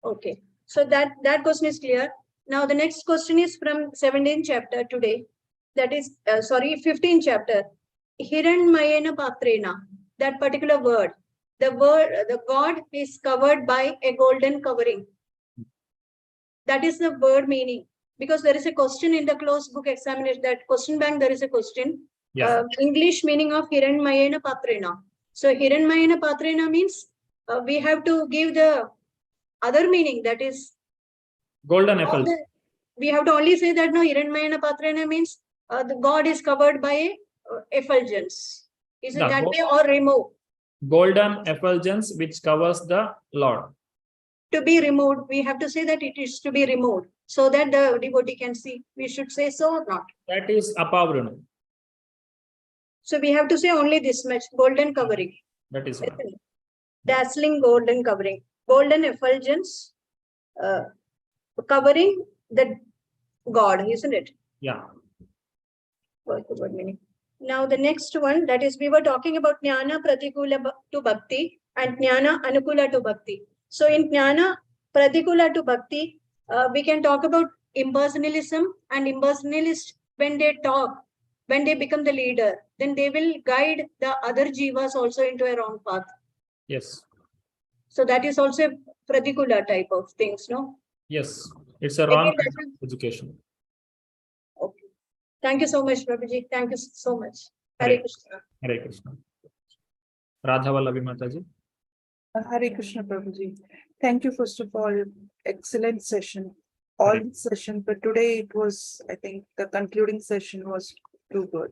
Speaker 3: Okay. So that question is clear. Now the next question is from 17th chapter today. That is, 15th chapter. Hiranmayena Patrena. That particular word. The god is covered by a golden covering. That is the word meaning. Because there is a question in the closed book examination, that question bank, there is a question.
Speaker 1: Yeah.
Speaker 3: English meaning of Hiranmayena Patrena. So Hiranmayena Patrena means we have to give the other meaning, that is
Speaker 1: Golden apple.
Speaker 3: We have to only say that no, Hiranmayena Patrena means the god is covered by effulgence. Is it
Speaker 1: Yeah,
Speaker 3: that way or remove?
Speaker 1: Golden effulgence which covers the Lord.
Speaker 3: To be removed, we have to say that it is to be removed so that the devotee can see. We should say so or not.
Speaker 1: That is Apavrunu.
Speaker 3: So we have to say only this much, golden covering.
Speaker 1: That is one.
Speaker 3: Dazzling golden covering. Golden effulgence covering the god, isn't it?
Speaker 1: Yeah.
Speaker 3: What's the word meaning? Now the next one, that is, we were talking about Jnana Pratikula to Bhakti and Jnana Anukula to Bhakti. So in Jnana Pratikula to Bhakti, we can talk about impersonalism, and impersonalists, when they talk, when they become the leader, then they will guide the other jivas also into a wrong path.
Speaker 1: Yes.
Speaker 3: So that is also a Pratikula type of things, no?
Speaker 1: Yes. It's a wrong
Speaker 3: Again,
Speaker 1: education.
Speaker 3: okay. Thank you so much, Prabhuji. Thank you so much. Hare Krishna.
Speaker 1: Hare Krishna. Radhavallavi Mataji.
Speaker 6: Hare Krishna Prabhuji. Thank you, first of all. Excellent session. All the session, but today it was, I think, the concluding session was too good.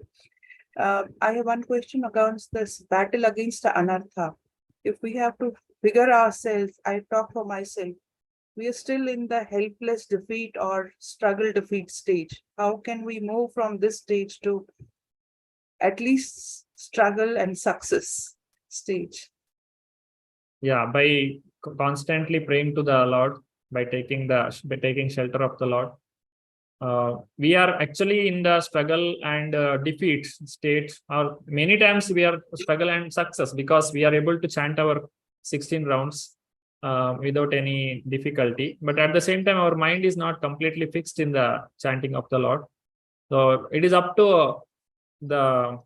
Speaker 6: I have one question against this battle against the anartha. If we have to figure ourselves, I talk for myself, we are still in the helpless defeat or struggle defeat stage. How can we move from this stage to at least struggle and success stage?
Speaker 1: Yeah, by constantly praying to the Lord, by taking shelter of the Lord. We are actually in the struggle and defeat state, or many times we are struggle and success because we are able to chant our 16 rounds without any difficulty. But at the same time, our mind is not completely fixed in the chanting of the Lord. So it is up to the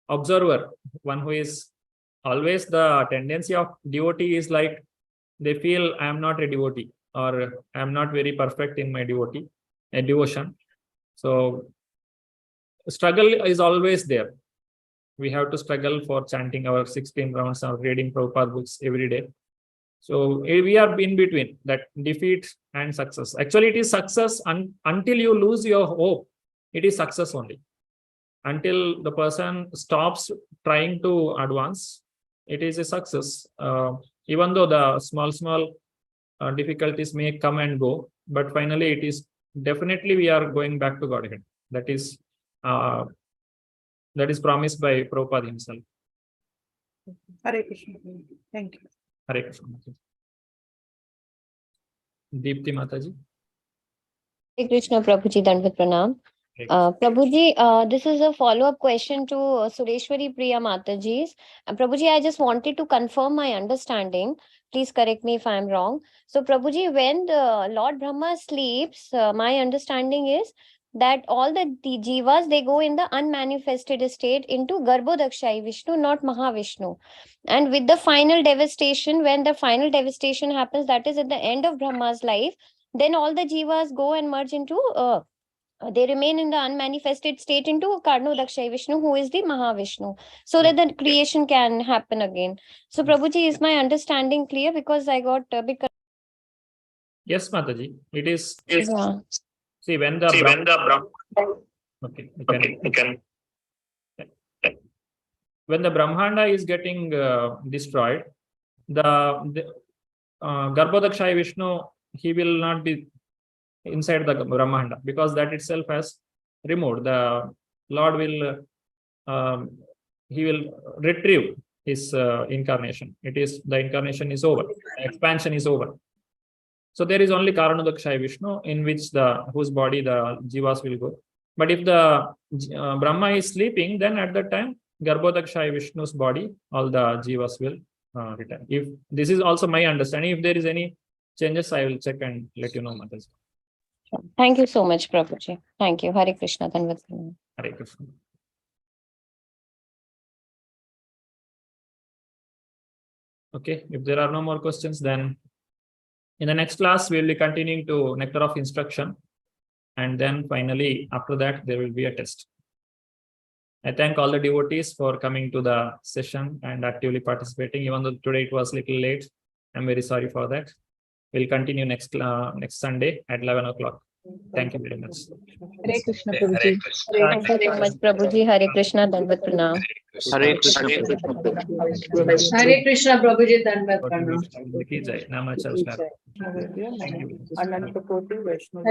Speaker 1: observer, one who is always, the tendency of devotee is like they feel I am not a devotee or I am not very perfect in my devotion. So struggle is always there. We have to struggle for chanting our 16 rounds or reading Prabhupada books every day. So we are in between that defeat and success. Actually, it is success until you lose your hope. It is success only. Until the person stops trying to advance, it is a success. Even though the small difficulties may come and go, but finally it is definitely we are going back to Godhead. That is promised by Prabhupada himself.
Speaker 6: Hare Krishna. Thank you.
Speaker 1: Hare Krishna. Deepti Mataji.
Speaker 2: Hare Krishna, Prabhuji, Dandavat Pranam. Prabhuji, this is a follow-up question to Sureshwari Priya Mataji's. Prabhuji, I just wanted to confirm my understanding. Please correct me if I'm wrong. So Prabhuji, when the Lord Brahma sleeps, my understanding is that all the jivas, they go in the unmanifested state into Garbhodakshai Vishnu, not Mahavishnu. And with the final devastation, when the final devastation happens, that is at the end of Brahma's life, then all the jivas go and merge into, they remain in the unmanifested state into Karnodakshay Vishnu, who is the Mahavishnu, so that the creation can happen again. So Prabhuji, is my understanding clear? Because I got a bit.
Speaker 1: Yes, Mataji. It is.
Speaker 2: Yeah.
Speaker 1: See, when the okay, you can. When the Brahmanda is getting destroyed, the Garbhodakshaya Vishnu, he will not be inside the Brahmanda, because that itself has removed. The Lord will he will retrieve his incarnation. It is, the incarnation is over, the expansion is over. So there is only Karanodakshaya Vishnu, in which whose body the jivas will go. But if the Brahma is sleeping, then at that time Garbhodakshaya Vishnu's body, all the jivas will return. If this is also my understanding, if there is any changes, I will check and let you know, Mataji.
Speaker 2: Thank you so much, Prabhuji. Thank you. Hare Krishna.
Speaker 1: Hare Krishna. Okay, if there are no more questions, then in the next class, we will be continuing to Nectar of Instruction. And then finally, after that, there will be a test. I thank all the devotees for coming to the session and actively participating, even though today it was a little late. I'm very sorry for that. We'll continue next Sunday at 11 o'clock. Thank you very much.
Speaker 5: Hare Krishna, Prabhuji.
Speaker 2: Thank you so much, Prabhuji. Hare Krishna. Dandavat Pranam.
Speaker 7: Hare Krishna.
Speaker 3: Hare Krishna, Prabhuji, Dandavat Pranam.
Speaker 1: Ki Jai. Namacharshna.
Speaker 6: Ananta Koti Vaishnava.